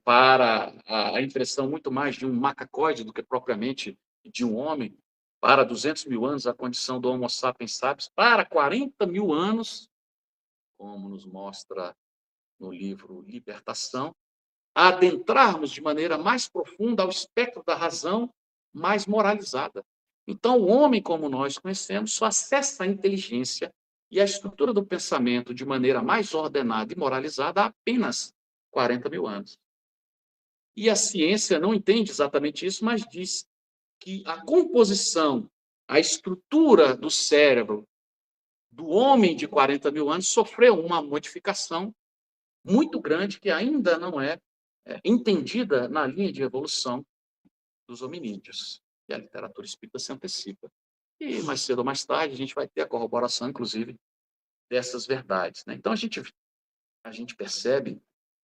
para a impressão muito mais de um macacoide do que propriamente de um homem, para 200 mil anos a condição do Homo sapiens sapiens, para 40 mil anos, como nos mostra no livro Libertação, a adentrarmos de maneira mais profunda ao espectro da razão mais moralizada. Então, o homem, como nós conhecemos, só acessa a inteligência e a estrutura do pensamento de maneira mais ordenada e moralizada há apenas 40 mil anos. E a ciência não entende exatamente isso, mas diz que a composição, a estrutura do cérebro do homem de 40 mil anos sofreu uma modificação muito grande que ainda não é entendida na linha de evolução dos hominídeos. E a literatura espírita se antecipa. E mais cedo ou mais tarde a gente vai ter a corroboração, inclusive, dessas verdades. Né? Então a gente percebe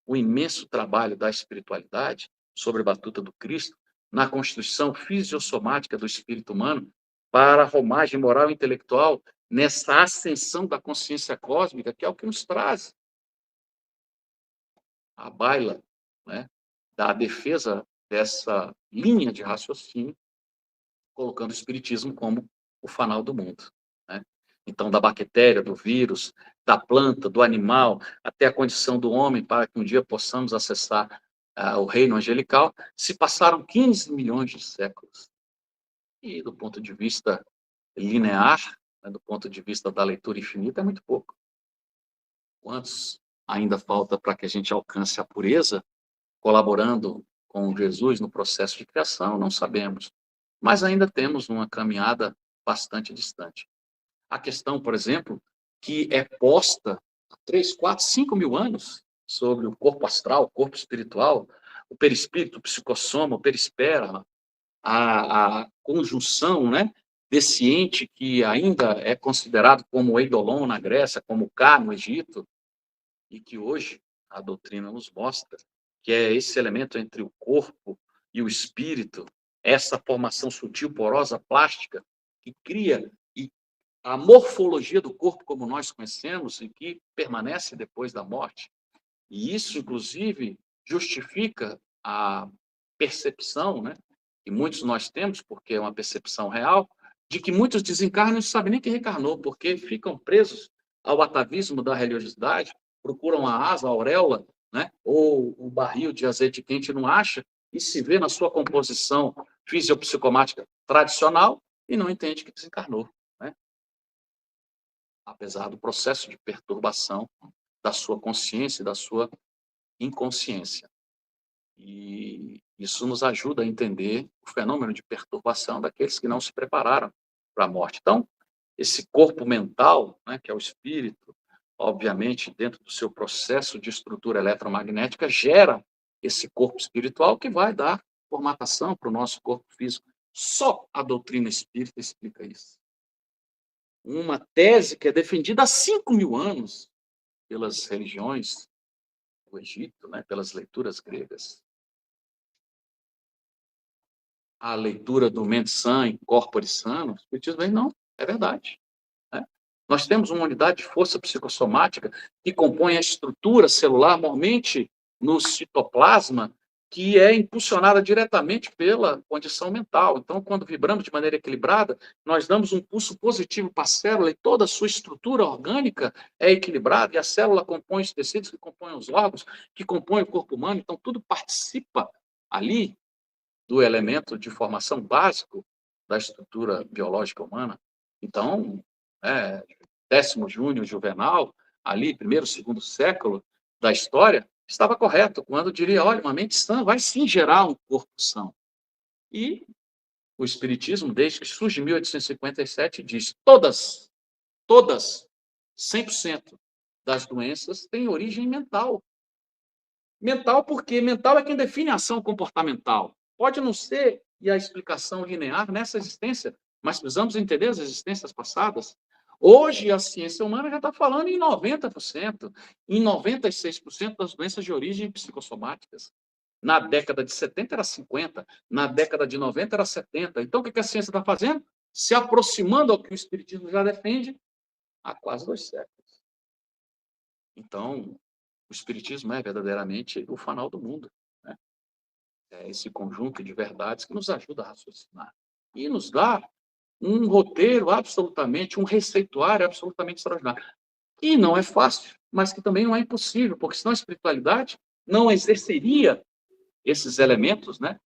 o imenso trabalho da espiritualidade sobre a batuta do Cristo na constituição fisiosomática do espírito humano para a romagem moral e intelectual nessa ascensão da consciência cósmica, que é o que nos traz a baila, né, da defesa dessa linha de raciocínio, colocando o espiritismo como o fanal do mundo. Né? Então, da bactéria, do vírus, da planta, do animal, até a condição do homem, para que um dia possamos acessar o reino angelical, se passaram 15 milhões de séculos. E, do ponto de vista linear, né, do ponto de vista da leitura infinita, é muito pouco. Quantos ainda falta para que a gente alcance a pureza, colaborando com Jesus no processo de criação, não sabemos. Mas ainda temos uma caminhada bastante distante. A questão, por exemplo, que é posta há 3, 4, 5 mil anos sobre o corpo astral, o corpo espiritual, o perispírito, o psicossoma, o perispera, a conjunção, né, desse ente que ainda é considerado como o Eidolon na Grécia, como o Ka no Egito, e que hoje a doutrina nos mostra que é esse elemento entre o corpo e o espírito, essa formação sutil, porosa, plástica, que cria a morfologia do corpo como nós conhecemos e que permanece depois da morte. E isso, inclusive, justifica a percepção, né, que muitos nós temos, porque é uma percepção real, de que muitos desencarnam e não sabem nem que reencarnou, porque ficam presos ao atavismo da religiosidade, procuram a asa, a auréola, né, ou o barril de azeite quente não acha, e se vê na sua composição fisiopsicomática tradicional e não entende que desencarnou, né? Apesar do processo de perturbação da sua consciência e da sua inconsciência. E isso nos ajuda a entender o fenômeno de perturbação daqueles que não se prepararam para a morte. Então, esse corpo mental, né, que é o espírito, obviamente, dentro do seu processo de estrutura eletromagnética, gera esse corpo espiritual que vai dar formatação para o nosso corpo físico. Só a doutrina espírita explica isso. Uma tese que é defendida há 5 mil anos pelas religiões do Egito, né, pelas leituras gregas. A leitura do mente sã e corpore sano, o espiritismo diz, não, é verdade. Né? Nós temos uma unidade de força psicossomática que compõe a estrutura celular, normalmente no citoplasma, que é impulsionada diretamente pela condição mental. Então, quando vibramos de maneira equilibrada, nós damos um pulso positivo para a célula e toda a sua estrutura orgânica é equilibrada, e a célula compõe os tecidos que compõem os órgãos, que compõem o corpo humano, então tudo participa ali do elemento de formação básico da estrutura biológica humana. Então, Décimo Júnior Juvenal, ali, primeiro, segundo século da história, estava correto quando diria, olha, uma mente sã vai sim gerar um corpo são. E o Espiritismo, desde que surge em 1857, diz todas, 100% das doenças têm origem mental. Mental porque mental é quem define a ação comportamental. Pode não ser e a explicação linear nessa existência, mas precisamos entender as existências passadas. Hoje, a ciência humana já está falando em 90%, em 96% das doenças de origem psicossomáticas. Na década de 70 era 50%, na década de 90 era 70%. Então, o que a ciência está fazendo? Se aproximando ao que o Espiritismo já defende há quase 2 séculos. Então, o Espiritismo é verdadeiramente o fanal do mundo. Né? É esse conjunto de verdades que nos ajuda a raciocinar. E nos dá um roteiro absolutamente, um receituário absolutamente extraordinário. E não é fácil, mas que também não é impossível, porque senão a espiritualidade não exerceria esses elementos, né,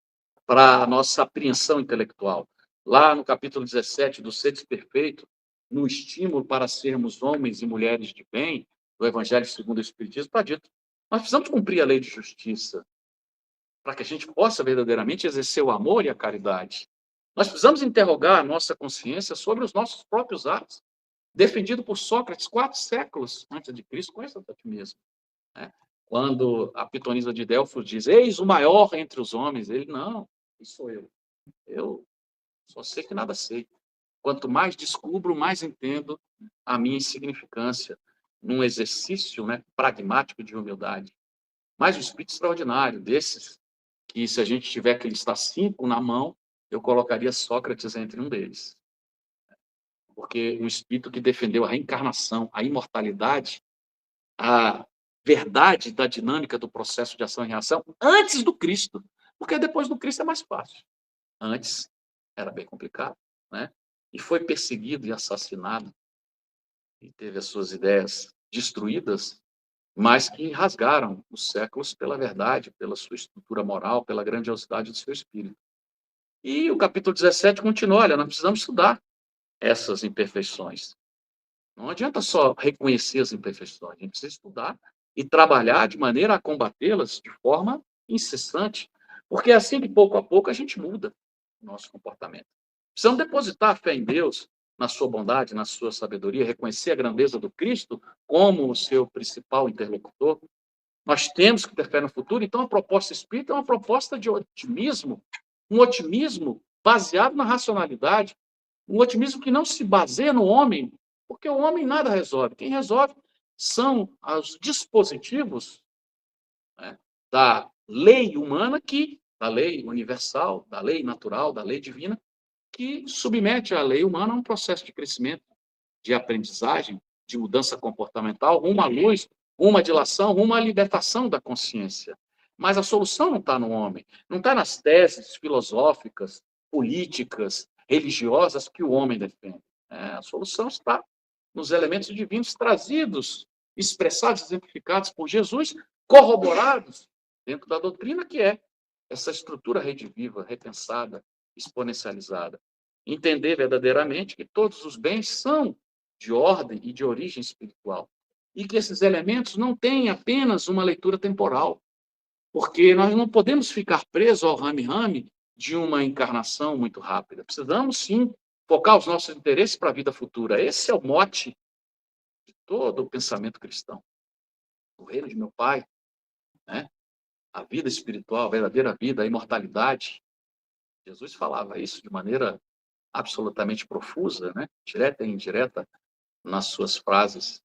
para a nossa apreensão intelectual. lá no capítulo 17 do Sede Perfeito, no estímulo para sermos homens e mulheres de bem, do Evangelho segundo o Espiritismo, está dito: nós precisamos cumprir a lei de justiça para que a gente possa verdadeiramente exercer o amor e a caridade. Nós precisamos interrogar a nossa consciência sobre os nossos próprios atos, defendido por Sócrates 4 séculos antes de Cristo, conheça-te a ti mesmo. Né? Quando a pitonisa de Delfos diz: eis o maior entre os homens, ele: não, isso sou eu. Eu só sei que nada sei. Quanto mais descubro, mais entendo a minha insignificância, num exercício, né, pragmático de humildade. Mas um espírito extraordinário, desses que, se a gente tiver que listar 5 na mão, eu colocaria Sócrates entre um deles. Porque um espírito que defendeu a reencarnação, a imortalidade, a verdade da dinâmica do processo de ação e reação antes do Cristo. Porque depois do Cristo é mais fácil. Antes era bem complicado, né? E foi perseguido e assassinado, e teve as suas ideias destruídas, mas que rasgaram os séculos pela verdade, pela sua estrutura moral, pela grandiosidade do seu espírito. E o capítulo 17 continua: olha, nós precisamos estudar essas imperfeições. Não adianta só reconhecer as imperfeições, a gente precisa estudar e trabalhar de maneira a combatê-las de forma incessante, porque é assim que, pouco a pouco, a gente muda o nosso comportamento. Precisamos depositar a fé em Deus, na sua bondade, na sua sabedoria, reconhecer a grandeza do Cristo como o seu principal interlocutor. Nós temos que ter fé no futuro, então a proposta espírita é uma proposta de otimismo, um otimismo baseado na racionalidade, um otimismo que não se baseia no homem, porque o homem nada resolve. Quem resolve são os dispositivos, né, da lei humana, da lei universal, da lei natural, da lei divina, que submete a lei humana a um processo de crescimento, de aprendizagem, de mudança comportamental, rumo à luz, rumo à dilação, rumo à libertação da consciência. Mas a solução não está no homem, não está nas teses filosóficas, políticas, religiosas que o homem defende. A solução está nos elementos divinos trazidos, expressados, exemplificados por Jesus, corroborados dentro da doutrina, que é essa estrutura rediviva, repensada, exponencializada. Entender verdadeiramente que todos os bens são de ordem e de origem espiritual. E que esses elementos não têm apenas uma leitura temporal, porque nós não podemos ficar presos ao rame-rame de uma encarnação muito rápida. Precisamos, sim, focar os nossos interesses para a vida futura. Esse é o mote de todo o pensamento cristão. O reino de meu Pai, né? A vida espiritual, a verdadeira vida, a imortalidade. Jesus falava isso de maneira absolutamente profusa, né? Direta e indireta, nas suas frases,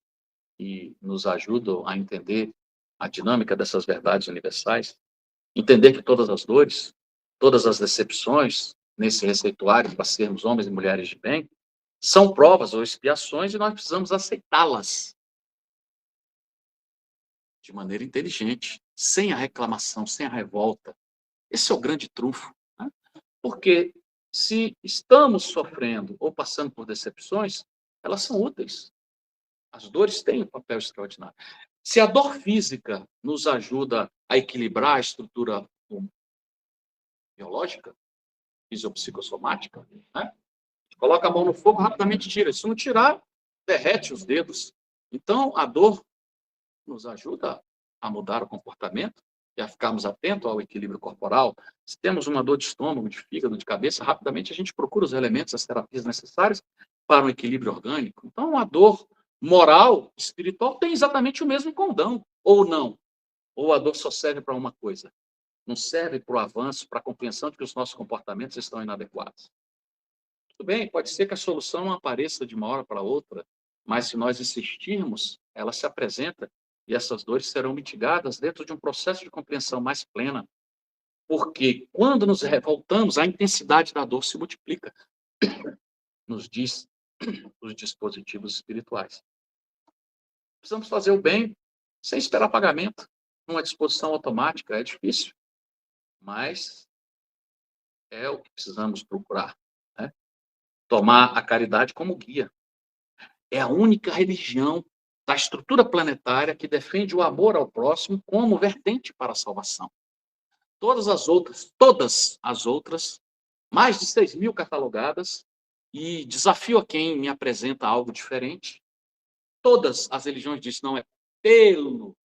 que nos ajudam a entender a dinâmica dessas verdades universais, entender que todas as dores, todas as decepções nesse receituário para sermos homens e mulheres de bem, são provas ou expiações e nós precisamos aceitá-las de maneira inteligente, sem a reclamação, sem a revolta. Esse é o grande trunfo, né? Porque se estamos sofrendo ou passando por decepções, elas são úteis. As dores têm um papel extraordinário. Se a dor física nos ajuda a equilibrar a estrutura biológica, fisiopsicossomática, né? Coloca a mão no fogo, rapidamente tira. Se não tirar, derrete os dedos. Então, a dor nos ajuda a mudar o comportamento e a ficarmos atentos ao equilíbrio corporal. Se temos uma dor de estômago, de fígado, de cabeça, rapidamente a gente procura os elementos, as terapias necessárias para um equilíbrio orgânico. Então, a dor moral, espiritual, tem exatamente o mesmo condão, ou não. Ou a dor só serve para uma coisa. Não serve para o avanço, para a compreensão de que os nossos comportamentos estão inadequados. Tudo bem, pode ser que a solução não apareça de uma hora para outra, mas se nós insistirmos, ela se apresenta e essas dores serão mitigadas dentro de um processo de compreensão mais plena. Porque quando nos revoltamos, a intensidade da dor se multiplica, nos diz os dispositivos espirituais. Precisamos fazer o bem sem esperar pagamento, numa disposição automática. É difícil, mas é o que precisamos procurar, né? Tomar a caridade como guia. É a única religião da estrutura planetária que defende o amor ao próximo como vertente para a salvação. Todas as outras, mais de 6.000 catalogadas, e desafio a quem me apresenta algo diferente. Todas as religiões dizem, não é pelo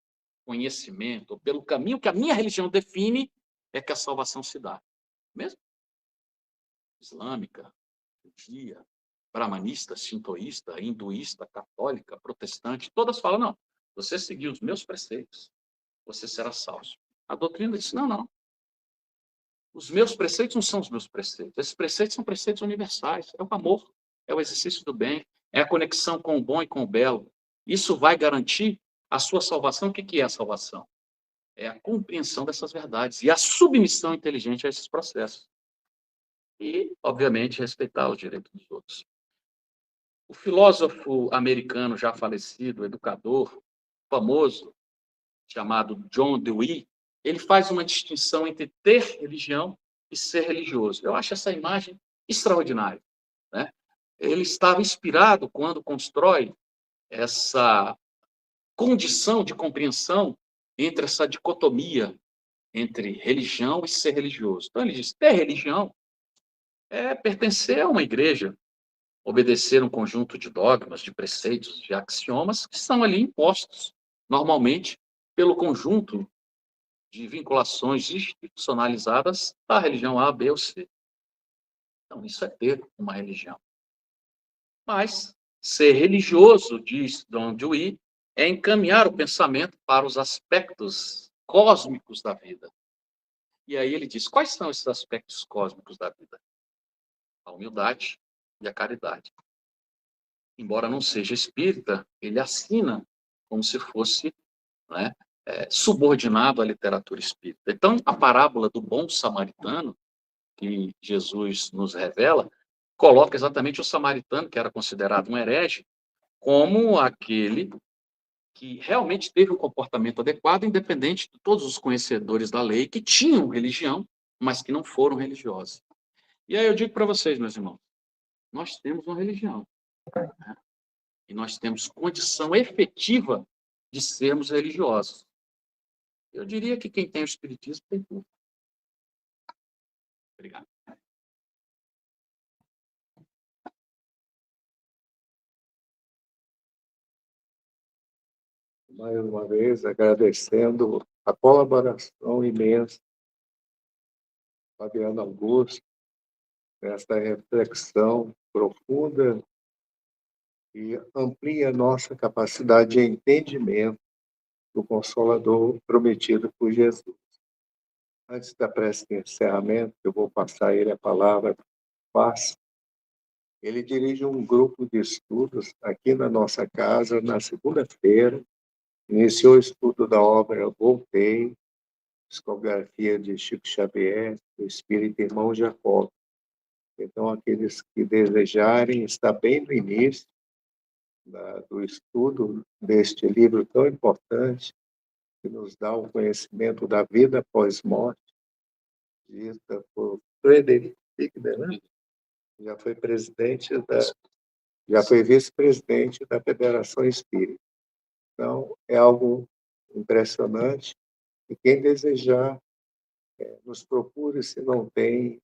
conhecimento, ou pelo caminho que a minha religião define, é que a salvação se dá. Mesmo islâmica, judia, brahmanista, sintoísta, hinduísta, católica, protestante, todas falam, não, você seguir os meus preceitos, você será salvo. A doutrina diz, não, não. Os meus preceitos não são os meus preceitos. Esses preceitos são preceitos universais. É o amor, é o exercício do bem, é a conexão com o bom e com o belo. Isso vai garantir a sua salvação. O que é a salvação? É a compreensão dessas verdades e a submissão inteligente a esses processos. E, obviamente, respeitar os direitos dos outros. O filósofo americano já falecido, educador famoso, chamado John Dewey, ele faz uma distinção entre ter religião e ser religioso. Eu acho essa imagem extraordinária, né? Ele estava inspirado quando constrói essa condição de compreensão entre essa dicotomia entre religião e ser religioso. Então ele diz, ter religião é pertencer a uma igreja, obedecer um conjunto de dogmas, de preceitos, de axiomas que são ali impostos, normalmente, pelo conjunto de vinculações institucionalizadas da religião A, B ou C. Então, isso é ter uma religião. Mas ser religioso, diz John Dewey, é encaminhar o pensamento para os aspectos cósmicos da vida. E aí ele diz, quais são esses aspectos cósmicos da vida? A humildade e a caridade. Embora não seja espírita, ele assina como se fosse, né, subordinado à literatura espírita. Então, a parábola do bom samaritano, que Jesus nos revela, coloca exatamente o samaritano, que era considerado um herege, como aquele que realmente teve um comportamento adequado, independente de todos os conhecedores da lei que tinham religião, mas que não foram religiosos. E aí eu digo para vocês, meus irmãos, nós temos uma religião, né? E nós temos condição efetiva de sermos religiosos. Eu diria que quem tem o espiritismo tem tudo. Obrigado. Mais uma vez, agradecendo a colaboração imensa, Fabiano Augusto, nesta reflexão profunda e amplia nossa capacidade de entendimento do Consolador prometido por Jesus. Antes da prece de encerramento, eu vou passar a ele a palavra, paz. Ele dirige um grupo de estudos aqui na nossa casa, na segunda-feira. Iniciou o estudo da obra Voltei, psicografia de Chico Xavier, do Espírito Irmão Jacó. Então, aqueles que desejarem, está bem no início do estudo deste livro tão importante, que nos dá o conhecimento da vida após morte, dita por Frederick Fichtner, né? Já foi já foi vice-presidente da Federação Espírita. Então, é algo impressionante. E quem desejar, nos procure se não tem,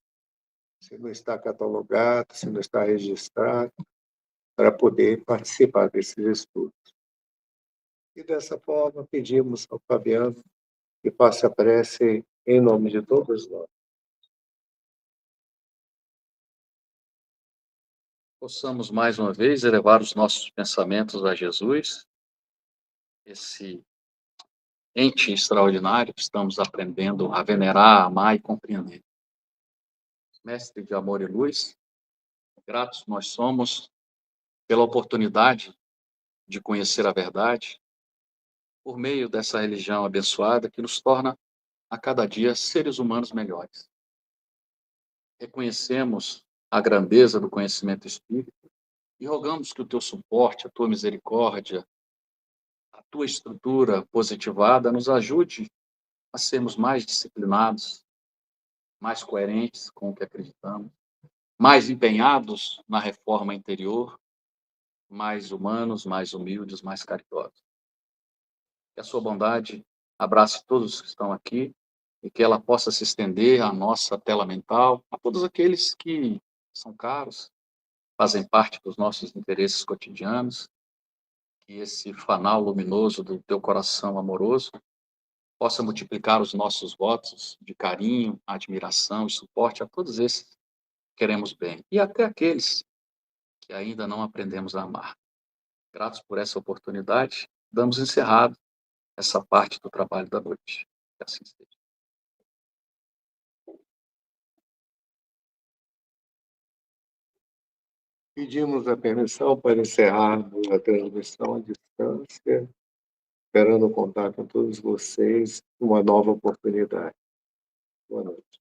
se não está catalogado, se não está registrado, para poder participar desses estudos. E dessa forma, pedimos ao Fabiano que faça a prece em nome de todos nós. Possamos, mais uma vez, elevar os nossos pensamentos a Jesus, esse ente extraordinário que estamos aprendendo a venerar, amar e compreender. Mestre de amor e luz, gratos nós somos pela oportunidade de conhecer a verdade, por meio dessa religião abençoada que nos torna, a cada dia, seres humanos melhores. Reconhecemos a grandeza do conhecimento espírita e rogamos que o teu suporte, a tua misericórdia, a tua estrutura positivada nos ajude a sermos mais disciplinados, mais coerentes com o que acreditamos, mais empenhados na reforma interior, mais humanos, mais humildes, mais caridosos. Que a sua bondade abrace todos que estão aqui e que ela possa se estender à nossa tela mental, a todos aqueles que são caros, fazem parte dos nossos interesses cotidianos, que esse fanal luminoso do teu coração amoroso possa multiplicar os nossos votos de carinho, admiração e suporte a todos esses que queremos bem, e até aqueles que ainda não aprendemos a amar. Gratos por essa oportunidade, damos encerrado essa parte do trabalho da noite. Que assim seja. Pedimos a permissão para encerrarmos a transmissão à distância, esperando contar com todos vocês numa nova oportunidade. Boa noite.